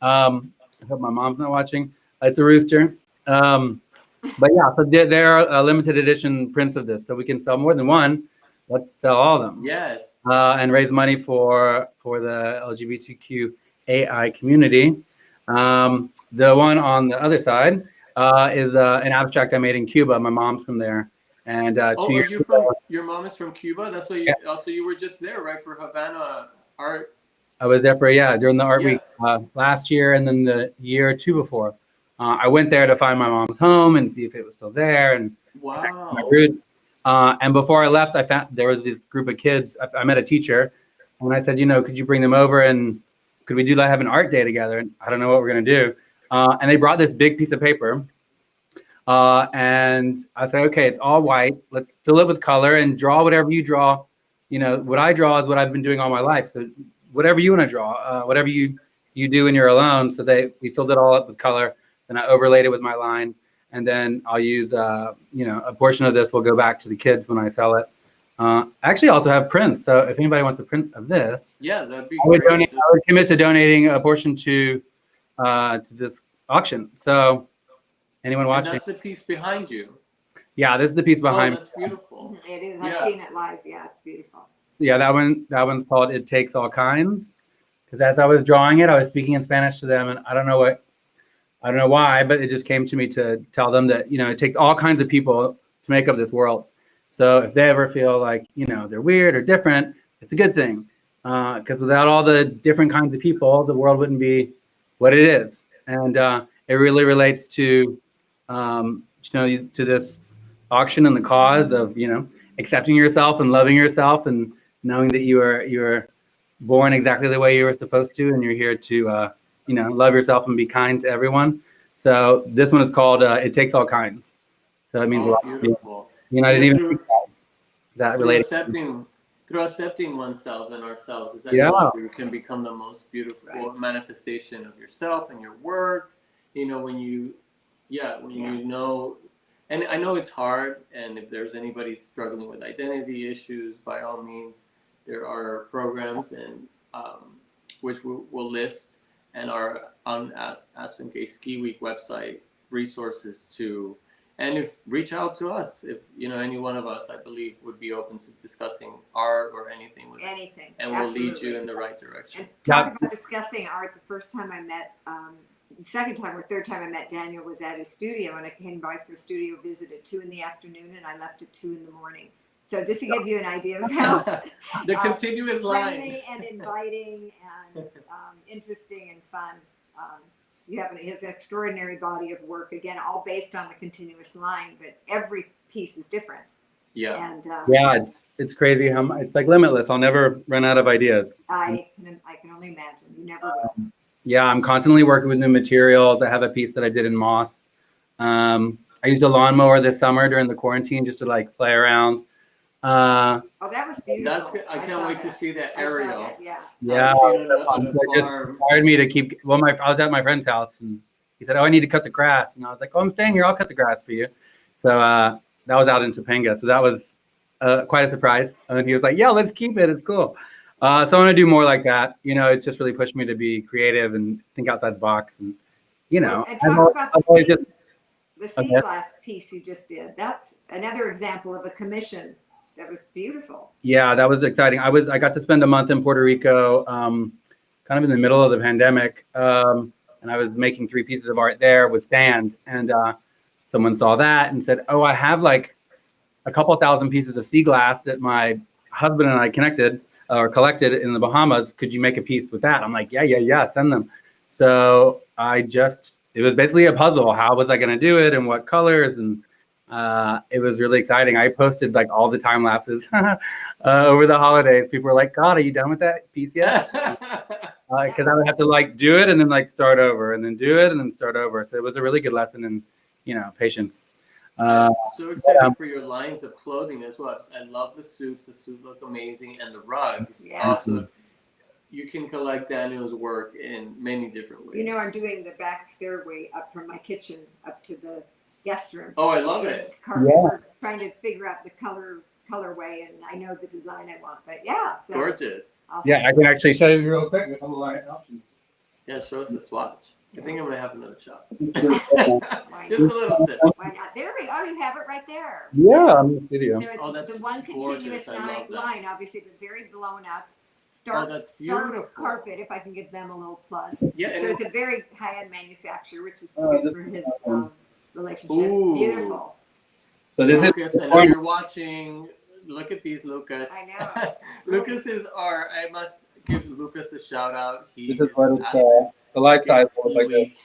I hope my mom's not watching. It's a rooster. But yeah, so there are limited edition prints of this. So we can sell more than one. Let's sell all of them. Yes. And raise money for the LGBTQAI community. The one on the other side is an abstract I made in Cuba. My mom's from there. And your mom is from Cuba? That's why you also you were just there, right, for Havana art? I was there for during the art week last year and then the year or two before. I went there to find my mom's home and see if it was still there and my roots. And before I left, I found there was this group of kids. I met a teacher, and I said, could you bring them over and could we have an art day together? And I don't know what we're gonna do. And they brought this big piece of paper, and I said, okay, it's all white. Let's fill it with color and draw whatever you draw. What I draw is what I've been doing all my life. So whatever you want to draw, whatever you do when you're alone. So we filled it all up with color. Then I overlaid it with my line. And then I'll use, a portion of this will go back to the kids when I sell it. I actually also have prints. So if anybody wants a print of this, that'd be great. I would commit to donating a portion to this auction. So anyone watching? And that's the piece behind you. Yeah, this is the piece behind me. That's beautiful. It is. I've seen it live. Yeah, it's beautiful. So yeah, that one's called It Takes All Kinds. Because as I was drawing it, I was speaking in Spanish to them, and I don't know why, but it just came to me to tell them that, it takes all kinds of people to make up this world. So if they ever feel like, they're weird or different, it's a good thing. Because without all the different kinds of people, the world wouldn't be what it is. And it really relates to, to this auction and the cause of, accepting yourself and loving yourself and knowing that you are born exactly the way you were supposed to. And you're here to, love yourself and be kind to everyone. So this one is called It Takes All Kinds. So it means a lot. Beautiful. I didn't even think that related. Through accepting oneself and ourselves is that you can become the most beautiful manifestation of yourself and your work. When you know and I know it's hard, and if there's anybody struggling with identity issues, by all means, there are programs and which we'll list and are on Aspen Gay Ski Week website resources to, and if reach out to us if any one of us, I believe, would be open to discussing art or anything with Anything. and Absolutely. we'll lead you in the right direction. And talk about discussing art. The first time I met, second time or third time I met Daniel was at his studio, and I came by for a studio visit at 2 p.m, and I left at 2 a.m. So just to give you an idea of how the continuous line. friendly and inviting and interesting and fun. He has an extraordinary body of work, again, all based on the continuous line, but every piece is different. Yeah. And Yeah, it's crazy how it's like limitless. I'll never run out of ideas. I can only imagine. You never will. Yeah, I'm constantly working with new materials. I have a piece that I did in moss. I used a lawnmower this summer during the quarantine just to like play around. Oh, that was beautiful. That's good. I can't wait to see that aerial. That, yeah. Yeah, on it just inspired me to keep. Well, I was at my friend's house and he said, "Oh, I need to cut the grass," and I was like, "Oh, I'm staying here. I'll cut the grass for you." So that was out in Topanga. So that was quite a surprise. And he was like, "Yeah, let's keep it. It's cool." So I want to do more like that. It's just really pushed me to be creative and think outside the box. And And talk about the sea Okay. glass piece you just did. That's another example of a commission that was beautiful. Yeah, that was exciting. I got to spend a month in Puerto Rico, kind of in the middle of the pandemic, and I was making 3 pieces of art there with sand. And someone saw that and said, "Oh, I have like a couple thousand pieces of sea glass that my husband and I collected in the Bahamas. Could you make a piece with that?" I'm like, yeah, send them. So it was basically a puzzle. How was I going to do it and what colors? And it was really exciting. I posted like all the time lapses over the holidays. People were like, "God, are you done with that piece yet?" Because I would have to like do it and then like start over and then do it and then start over. So it was a really good lesson in, patience. I'm so excited for your lines of clothing as well. I love the suits. The suits look amazing, and the rugs. Yeah. Also, you can collect Daniel's work in many different ways. I'm doing the back stairway up from my kitchen up to the guest room. Oh, I love it. We're trying to figure out the colorway, and I know the design I want. But yeah, so Gorgeous. Yeah, I can actually show you real quick with all the light options. Yeah, show us a swatch. I think I'm gonna have another shot. Why Just a little sip. Why not? There we go. Oh, you have it right there. Yeah, on the video. So it's that's the one gorgeous. continuous I love that. line, obviously, but very blown up. That's Stark beautiful. carpet, if I can give them a little plug. Yeah, So and it's a very high-end manufacturer, which is Oh, good for his relationship. Ooh. Beautiful. So this Lucas, I know you're watching. Look at these, Lucas. I know. Lucas is our. I must give Lucas a shout out. He is what it's Aspen the light Gay size Ski was like this. Week.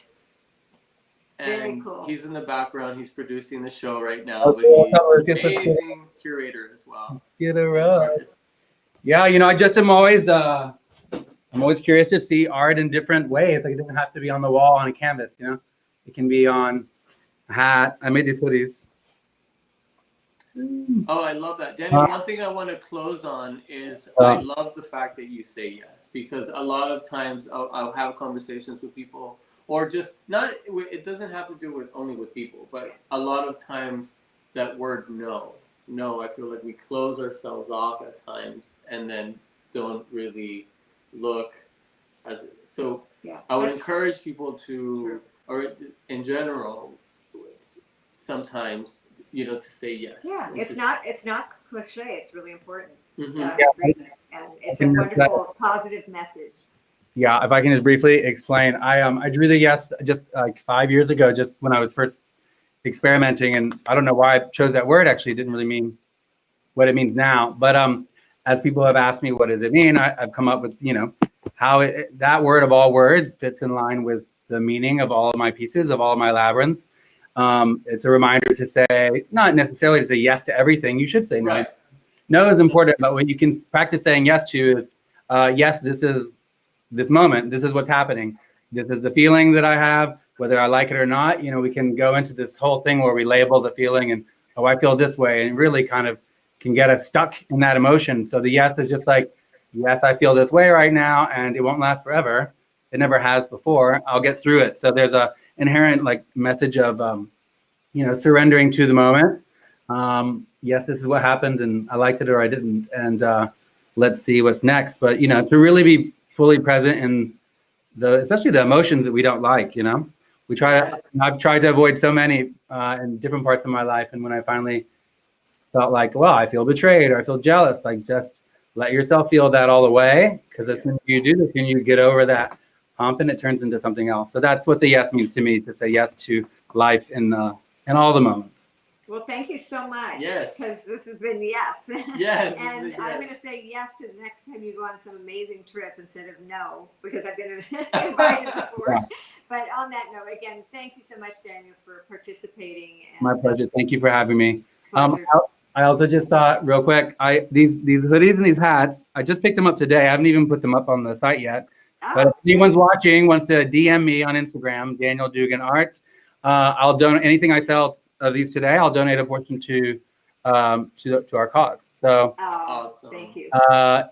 Very And cool. he's in the background. He's producing the show right now. Okay, But let's he's get an this- amazing curator as well. Get it right. Artist. Yeah, I just am always I'm always curious to see art in different ways. Like it doesn't have to be on the wall on a canvas, It can be on a hat. I made these hoodies. Oh, I love that. Daniel, one thing I want to close on is I love the fact that you say yes, because a lot of times I'll have conversations with people, or just not, it doesn't have to do with only with people, but a lot of times that word no, I feel like we close ourselves off at times and then don't really look as it. So Yeah, I would that's encourage people to, true. or in general, sometimes, to say yes. Yeah, it's not cliche. It's really important. Mhm. And it's a wonderful, positive message. Yeah, if I can just briefly explain, I drew the yes just like 5 years ago, just when I was first experimenting, and I don't know why I chose that word. Actually, it didn't really mean what it means now. But as people have asked me, what does it mean? I've come up with how that word of all words fits in line with the meaning of all of my pieces, of all of my labyrinths. It's a reminder to say, not necessarily to say yes to everything. You should say no. Right. No is important, but what you can practice saying yes to is, yes, this is this moment. This is what's happening. This is the feeling that I have, whether I like it or not. We can go into this whole thing where we label the feeling and, oh, I feel this way, and really kind of can get us stuck in that emotion. So the yes is just like, yes, I feel this way right now, and it won't last forever. It never has before. I'll get through it. So there's a inherent like message of surrendering to the moment. Yes, this is what happened, and I liked it or I didn't, and let's see what's next. But to really be fully present in especially the emotions that we don't like. We try to. Yes. I've tried to avoid so many in different parts of my life, and when I finally felt like, well, I feel betrayed or I feel jealous, like just let yourself feel that all the way, because as soon as you do this, and you get over that hump, and it turns into something else. So that's what the yes means to me, to say yes to life in all the moments. Well, thank you so much. Yes. Because this has been yes. Yes. And yes. I'm going to say yes to the next time you go on some amazing trip instead of no, because I've been invited before. Yeah. But on that note, again, thank you so much, Daniel, for participating. And My pleasure. Thank you for having me. Pleasure. I also just thought real quick, these hoodies and these hats, I just picked them up today. I haven't even put them up on the site yet. But if anyone's watching, wants to DM me on Instagram, Daniel Dugan Art, I'll donate anything I sell of these today. I'll donate a portion to our cause. So Awesome. Thank you.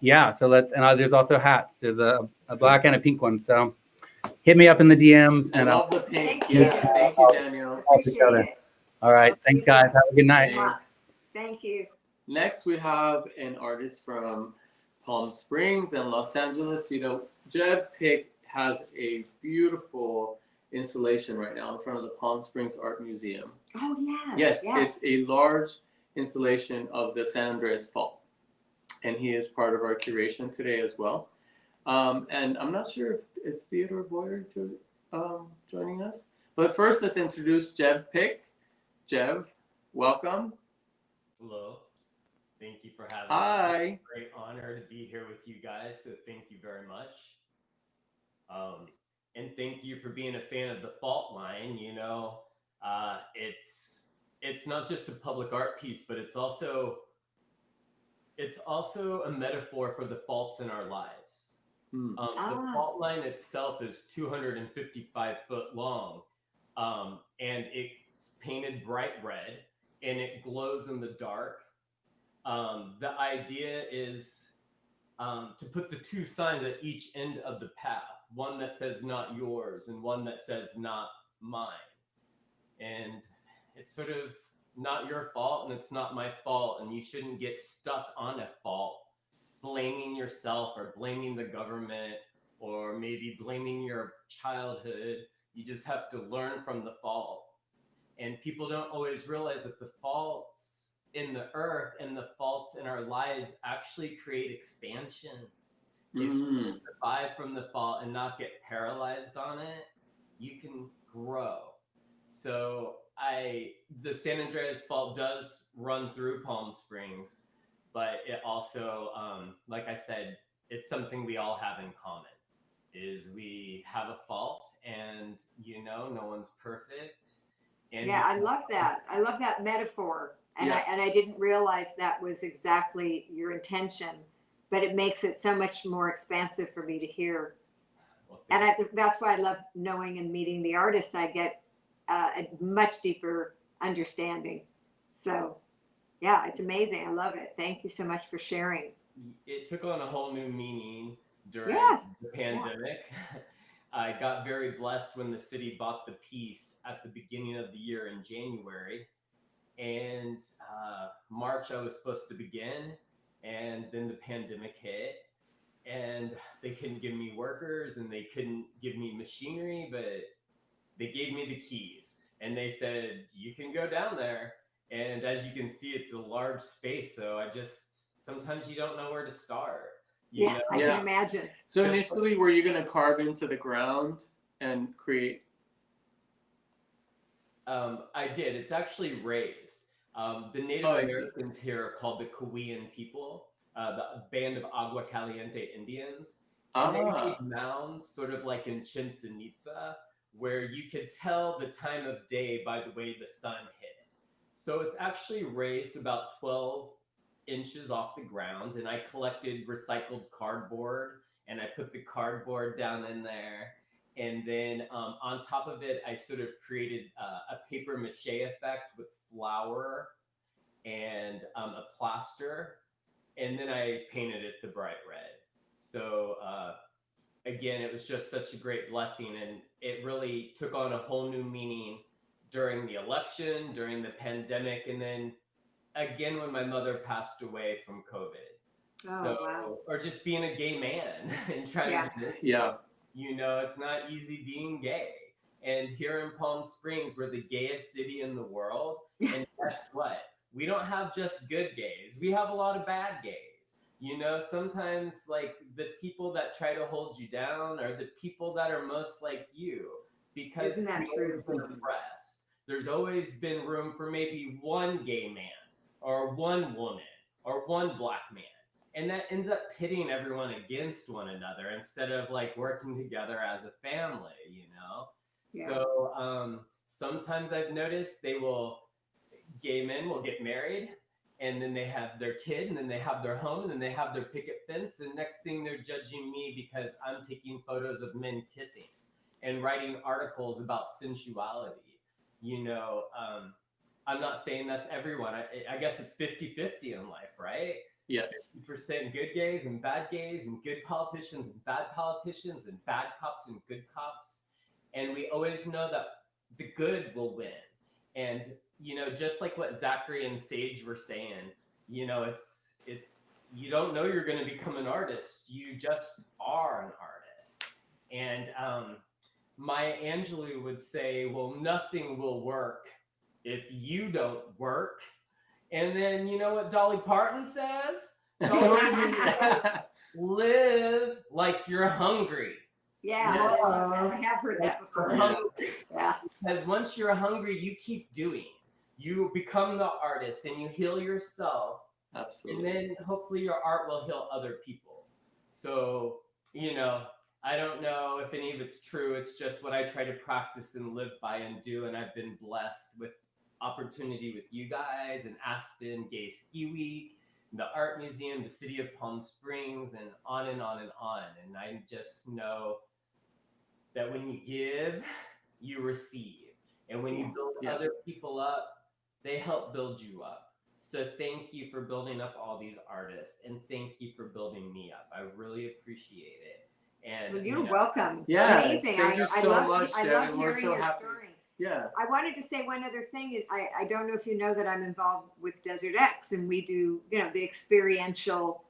yeah. So there's also hats. There's a black and a pink one. So hit me up in the DMs. I and love the pink. Thank you. Yeah. Thank you, Daniel. Appreciate it. All right. Thanks, guys. Have a good night. Thanks. Thank you. Next, we have an artist from Palm Springs and Los Angeles. Jeb Pick has a beautiful installation right now in front of the Palm Springs Art Museum. Oh, yes. It's a large installation of the San Andreas Fault, and he is part of our curation today as well. And I'm not sure if is Theodore Boyer joining us, but first let's introduce Jeb Pick. Jeb, welcome. Hello. Thank you for having me. Hi. It's a great honor to be here with you guys, so thank you very much. And thank you for being a fan of the Fault Line. It's not just a public art piece, but it's also a metaphor for the faults in our lives. The Fault Line itself is 255 foot long, and it's painted bright red, and it glows in the dark. The idea is to put the two signs at each end of the path, one that says not yours and one that says not mine. And it's sort of not your fault and it's not my fault, and you shouldn't get stuck on a fault, blaming yourself or blaming the government or maybe blaming your childhood. You just have to learn from the fault. And people don't always realize that the faults in the earth and the faults in our lives actually create expansion. If you survive from the fault and not get paralyzed on it, you can grow. So the San Andreas Fault does run through Palm Springs, but it also, like I said, it's something we all have in common, is we have a fault, and no one's perfect. And yeah, I love that. I love that metaphor. And I didn't realize that was exactly your intention, but it makes it so much more expansive for me to hear. And I think that's why I love knowing and meeting the artists. I get a much deeper understanding. So yeah, it's amazing. I love it. Thank you so much for sharing. It took on a whole new meaning during the pandemic. Yeah. I got very blessed when the city bought the piece at the beginning of the year in January. And March I was supposed to begin, and then the pandemic hit, and they couldn't give me workers and they couldn't give me machinery, but they gave me the keys and they said, you can go down there. And as you can see, it's a large space, so sometimes you don't know where to start. I can imagine. So initially, were you going to carve into the ground and create? I did. It's actually raised. The Native Americans here are called the Kauaian people, the band of Agua Caliente Indians. And they made mounds sort of like in Chichen Itza, where you could tell the time of day by the way the sun hit. So it's actually raised about 12 inches off the ground, and I collected recycled cardboard, and I put the cardboard down in there. And then on top of it, I sort of created a paper mache effect with flour and a plaster. And then I painted it the bright red. So again, it was just such a great blessing. And it really took on a whole new meaning during the election, during the pandemic, and then again when my mother passed away from COVID. Oh, wow. Or just being a gay man and trying Yeah. to, Yeah. you know, it's not easy being gay. And here in Palm Springs, we're the gayest city in the world. And guess what? We don't have just good gays. We have a lot of bad gays. You know, sometimes like the people that try to hold you down are the people that are most like you, because Isn't that we've true? always been oppressed. There's always been room for maybe one gay man or one woman or one black man. And that ends up pitting everyone against one another instead of like working together as a family, you know? Yeah. So sometimes I've noticed gay men will get married and then they have their kid and then they have their home and then they have their picket fence. And next thing they're judging me because I'm taking photos of men kissing and writing articles about sensuality. You know, I'm not saying that's everyone. I guess it's 50-50 in life, right? Yes. 50% good gays and bad gays and good politicians and bad politicians and bad cops and good cops. And we always know that the good will win. And, you know, just like what Zachary and Sage were saying, you know, it's you don't know you're going to become an artist. You just are an artist. And Maya Angelou would say, well, nothing will work if you don't work. And then you know what Dolly Parton says? Live like you're hungry. Yeah, Yes. I have heard that before. Hungry. Yeah. Because once you're hungry, you keep doing. You become the artist and you heal yourself. Absolutely. And then hopefully your art will heal other people. So, you know, I don't know if any of it's true. It's just what I try to practice and live by and do. And I've been blessed with opportunity with you guys and Aspen Gay Ski Week, the Art Museum, the City of Palm Springs, and on and on and on. And I just know that when you give, you receive. And when you build other people up, they help build you up. So thank you for building up all these artists, and thank you for building me up. I really appreciate it. And well, you're welcome. Yeah, Amazing. thank you so much, I Jen, love and we're hearing so your happy. story. Yeah. I wanted to say one other thing. I don't know if you know that I'm involved with Desert X, and we do, you know, the experiential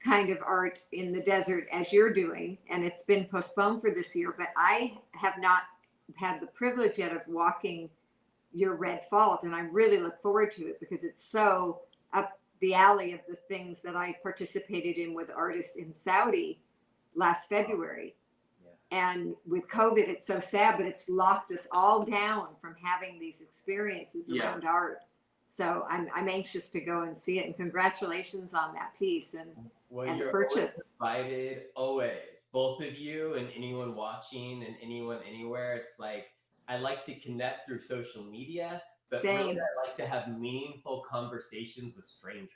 kind of art in the desert as you're doing, and it's been postponed for this year, but I have not had the privilege yet of walking your Red Fault, and I really look forward to it because it's so up the alley of the things that I participated in with artists in Saudi last February. And with COVID, it's so sad, but it's locked us all down from having these experiences around art. So I'm anxious to go and see it. And congratulations on that piece and you're purchase. Always invited, always. Both of you and anyone watching and anyone anywhere. It's like I like to connect through social media, but really I like to have meaningful conversations with strangers.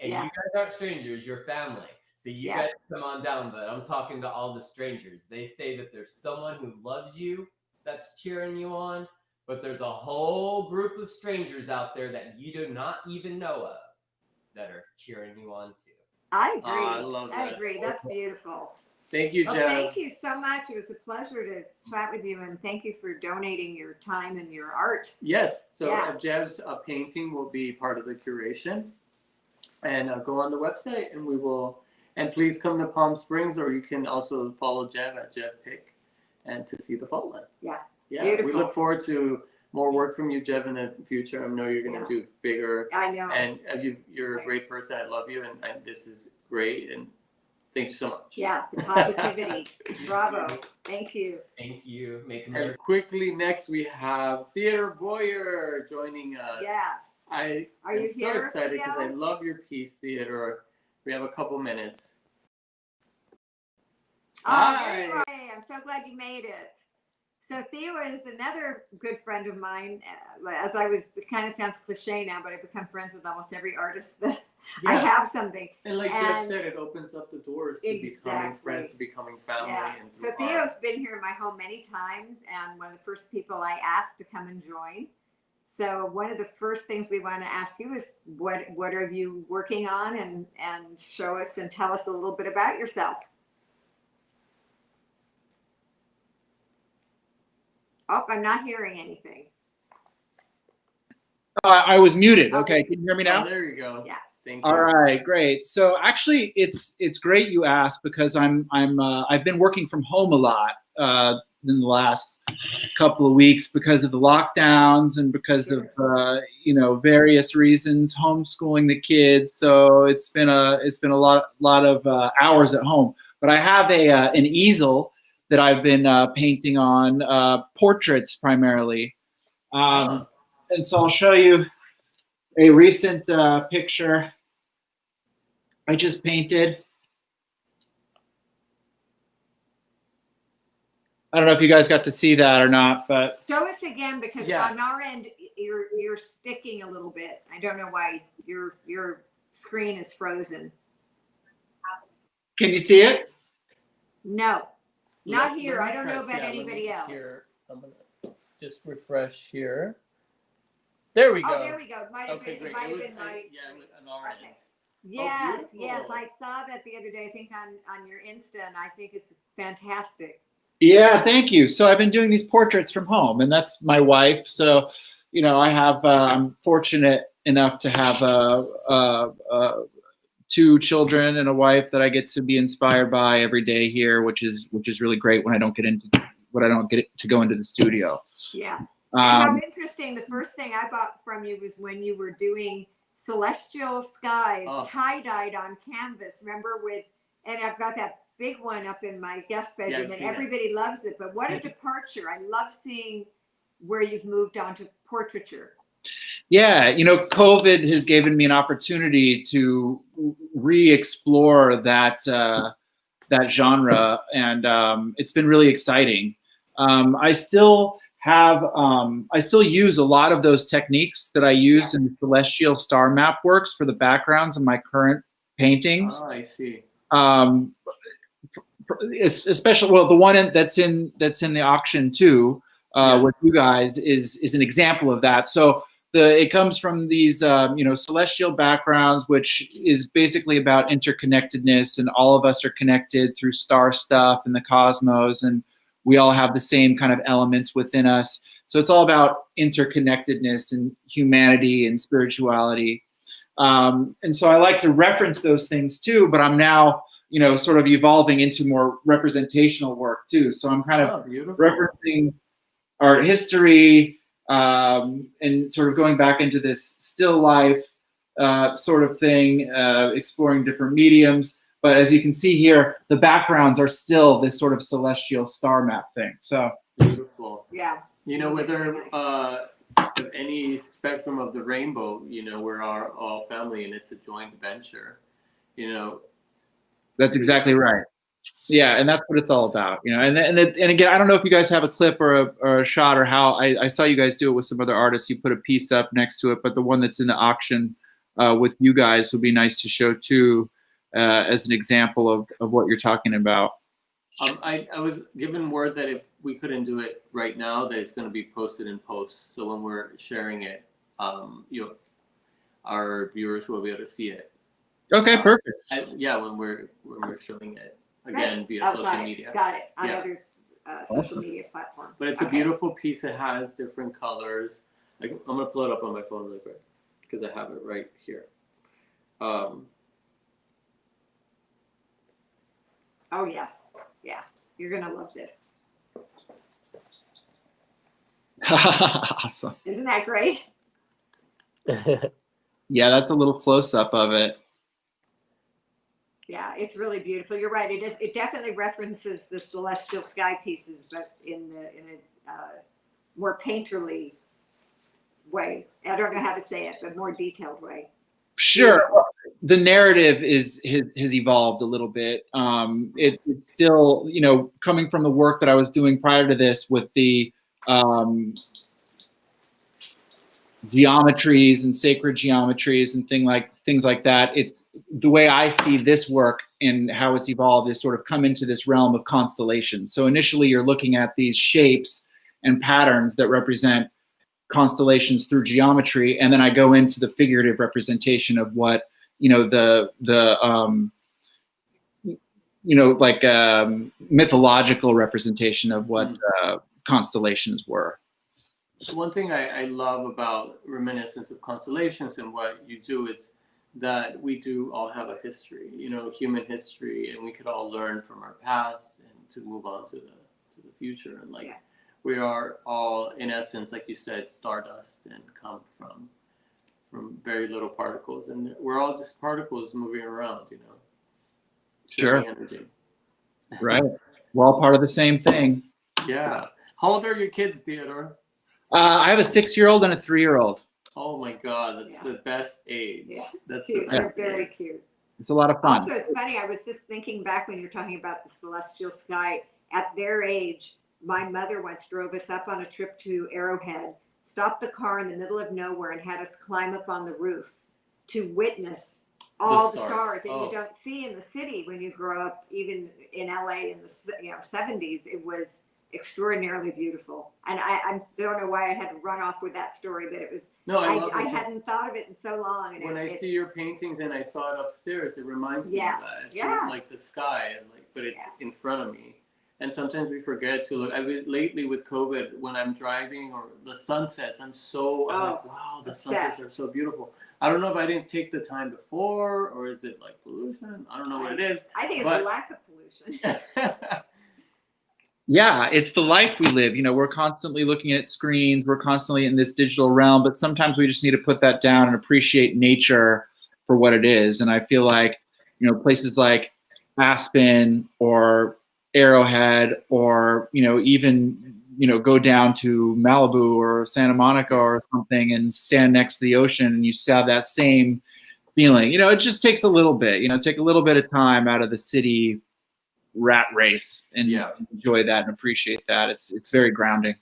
And you guys aren't strangers, you're family. So you guys come on down, but I'm talking to all the strangers. They say that there's someone who loves you that's cheering you on, but there's a whole group of strangers out there that you do not even know of that are cheering you on too. I agree. I love that. I agree. That's beautiful. Thank you, Jen. Well, thank you so much. It was a pleasure to chat with you, and thank you for donating your time and your art. Yes. So Jev's painting will be part of the curation, and go on the website, and we will. And please come to Palm Springs, or you can also follow Jev at Jev Pick, and to see the fault line. Yeah. Yeah. Beautiful. We look forward to more work from you, Jev, in the future. I know you're going to do bigger. I know. And you're a great person. I love you, and this is great. And thank you so much. Yeah, the positivity. Bravo. Thank you. Thank you. And quickly, next we have Theodore Boyer joining us. Yes. I Are am you so here, excited because I Theo? love your piece, Theodore. We have a couple minutes. Oh, there you are. I'm so glad you made it. So Theo is another good friend of mine. As it kind of sounds cliche now, but I've become friends with almost every artist that I have something. And like Jeff said, it opens up the doors to becoming friends, to becoming family. Yeah. And so Theo's been here in my home many times, and one of the first people I asked to come and join. So one of the first things we want to ask you is what are you working on, and show us and tell us a little bit about yourself. Oh, I'm not hearing anything. I was muted. Okay, can you hear me now? Oh, there you go. Yeah. Thank you. All right, great. So actually, it's great you asked because I've been working from home a lot in the last couple of weeks because of the lockdowns and because of various reasons, homeschooling the kids. So it's been a lot of hours at home. But I have an easel that I've been painting on, portraits primarily. And so I'll show you a recent picture I just painted. I don't know if you guys got to see that or not, but show us again because Yeah. on our end you're sticking a little bit. I don't know why your screen is frozen. can you see it? No, not here. Let me I don't know press, about let me anybody else. Here, I'm gonna just refresh here. There we go. Oh, there we go. Might have Okay, been, great. it might It have was been my yeah, on our Okay. end. Yes, yes, beautiful. I saw that the other day. I think on your Insta, and I think it's fantastic. Yeah, thank you. So I've been doing these portraits from home, and that's my wife. So, I have I'm fortunate enough to have two children and a wife that I get to be inspired by every day here, which is really great when I don't get to go into the studio. Yeah. And how interesting! The first thing I bought from you was when you were doing celestial skies tie-dyed on canvas. Remember and I've got that big one up in my guest bedroom, and everybody loves it. But what a departure! I love seeing where you've moved on to portraiture. Yeah, COVID has given me an opportunity to re-explore that genre, and it's been really exciting. I still use a lot of those techniques that I used in the celestial star map works for the backgrounds of my current paintings. Oh, I see. Especially, well, the one that's in the auction too, with you guys is an example of that. So it comes from these celestial backgrounds, which is basically about interconnectedness, and all of us are connected through star stuff and the cosmos, and we all have the same kind of elements within us. So it's all about interconnectedness and humanity and spirituality. And so I like to reference those things too, but I'm now, sort of evolving into more representational work too. So I'm kind of referencing art history, and sort of going back into this still life sort of thing, exploring different mediums. But as you can see here, the backgrounds are still this sort of celestial star map thing. So beautiful. Yeah. Whether any spectrum of the rainbow, we're all family, and it's a joint venture. That's exactly right. Yeah, and that's what it's all about, And again, I don't know if you guys have a clip or a shot or how. I saw you guys do it with some other artists. You put a piece up next to it, but the one that's in the auction with you guys would be nice to show too, as an example of what you're talking about. I was given word that if we couldn't do it right now, that it's going to be posted in post. So when we're sharing it, our viewers will be able to see it. Okay, perfect. When we're showing it again via social media. Got it. On other social media platforms. But it's a beautiful piece. It has different colors. I'm gonna pull it up on my phone really quick because I have it right here. Oh yes, yeah. You're gonna love this. Awesome. Isn't that great? Yeah, that's a little close up of it. Yeah, it's really beautiful. You're right. It is. It definitely references the celestial sky pieces, but in a more painterly way. I don't know how to say it, but more detailed way. Sure. The narrative has evolved a little bit. It's still, coming from the work that I was doing prior to this with the geometries and sacred geometries and things like that. It's the way I see this work and how it's evolved is sort of come into this realm of constellations. So initially you're looking at these shapes and patterns that represent constellations through geometry, and then I go into the figurative representation of what mythological representation of what constellations were. one thing I love about Reminiscence of Constellations and what you do, it's that we do all have a history, you know, human history, and we could all learn from our past and to move on to the future. And like, we are all, in essence, like you said, stardust and come from very little particles, and we're all just particles moving around, you know, sharing energy. Right. We're all part of the same thing. Yeah. How old are your kids, Theodore? I have a 6-year-old and a 3-year-old. Oh my God, that's the best age. Yeah. That's Cute. the best They're very age. cute. It's a lot of fun. Also, it's funny. I was just thinking back when you're talking about the celestial sky. At their age, my mother once drove us up on a trip to Arrowhead, stopped the car in the middle of nowhere, and had us climb up on the roof to witness all the stars that you don't see in the city when you grow up. Even in LA in the 70s, it was extraordinarily beautiful. And I don't know why I had to run off with that story, but it was. No, I hadn't thought of it in so long. And when I see your paintings and I saw it upstairs, it reminds me of that. It's like the sky, and like, but it's in front of me. And sometimes we forget to look. Lately with COVID, when I'm driving or the sunsets, I'm like, wow, the sunsets are so beautiful. I don't know if I didn't take the time before, or is it like pollution? I don't know what it is. I think it's a lack of pollution. Yeah, it's the life we live. You know, we're constantly looking at screens. We're constantly in this digital realm, but sometimes we just need to put that down and appreciate nature for what it is. And I feel like, you know, places like Aspen or Arrowhead, or, you know, even, you know, go down to Malibu or Santa Monica or something and stand next to the ocean, and you have that same feeling. You know, it just takes a little bit, you know, take a little bit of time out of the city rat race and enjoy that and appreciate that. It's very grounding.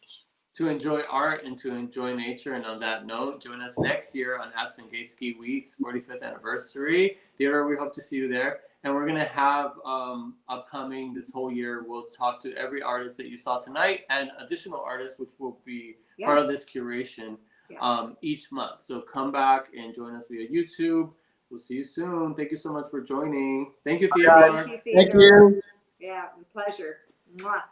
To enjoy art and to enjoy nature. And on that note, join us next year on Aspen Gay Ski Week's 45th anniversary. Theodore, we hope to see you there. And we're going to have upcoming this whole year, we'll talk to every artist that you saw tonight and additional artists, which will be part of this curation each month. So come back and join us via YouTube. We'll see you soon. Thank you so much for joining. Thank you, Theodore. Thank you, Theodore. Thank you. Yeah, it was a pleasure. Mwah.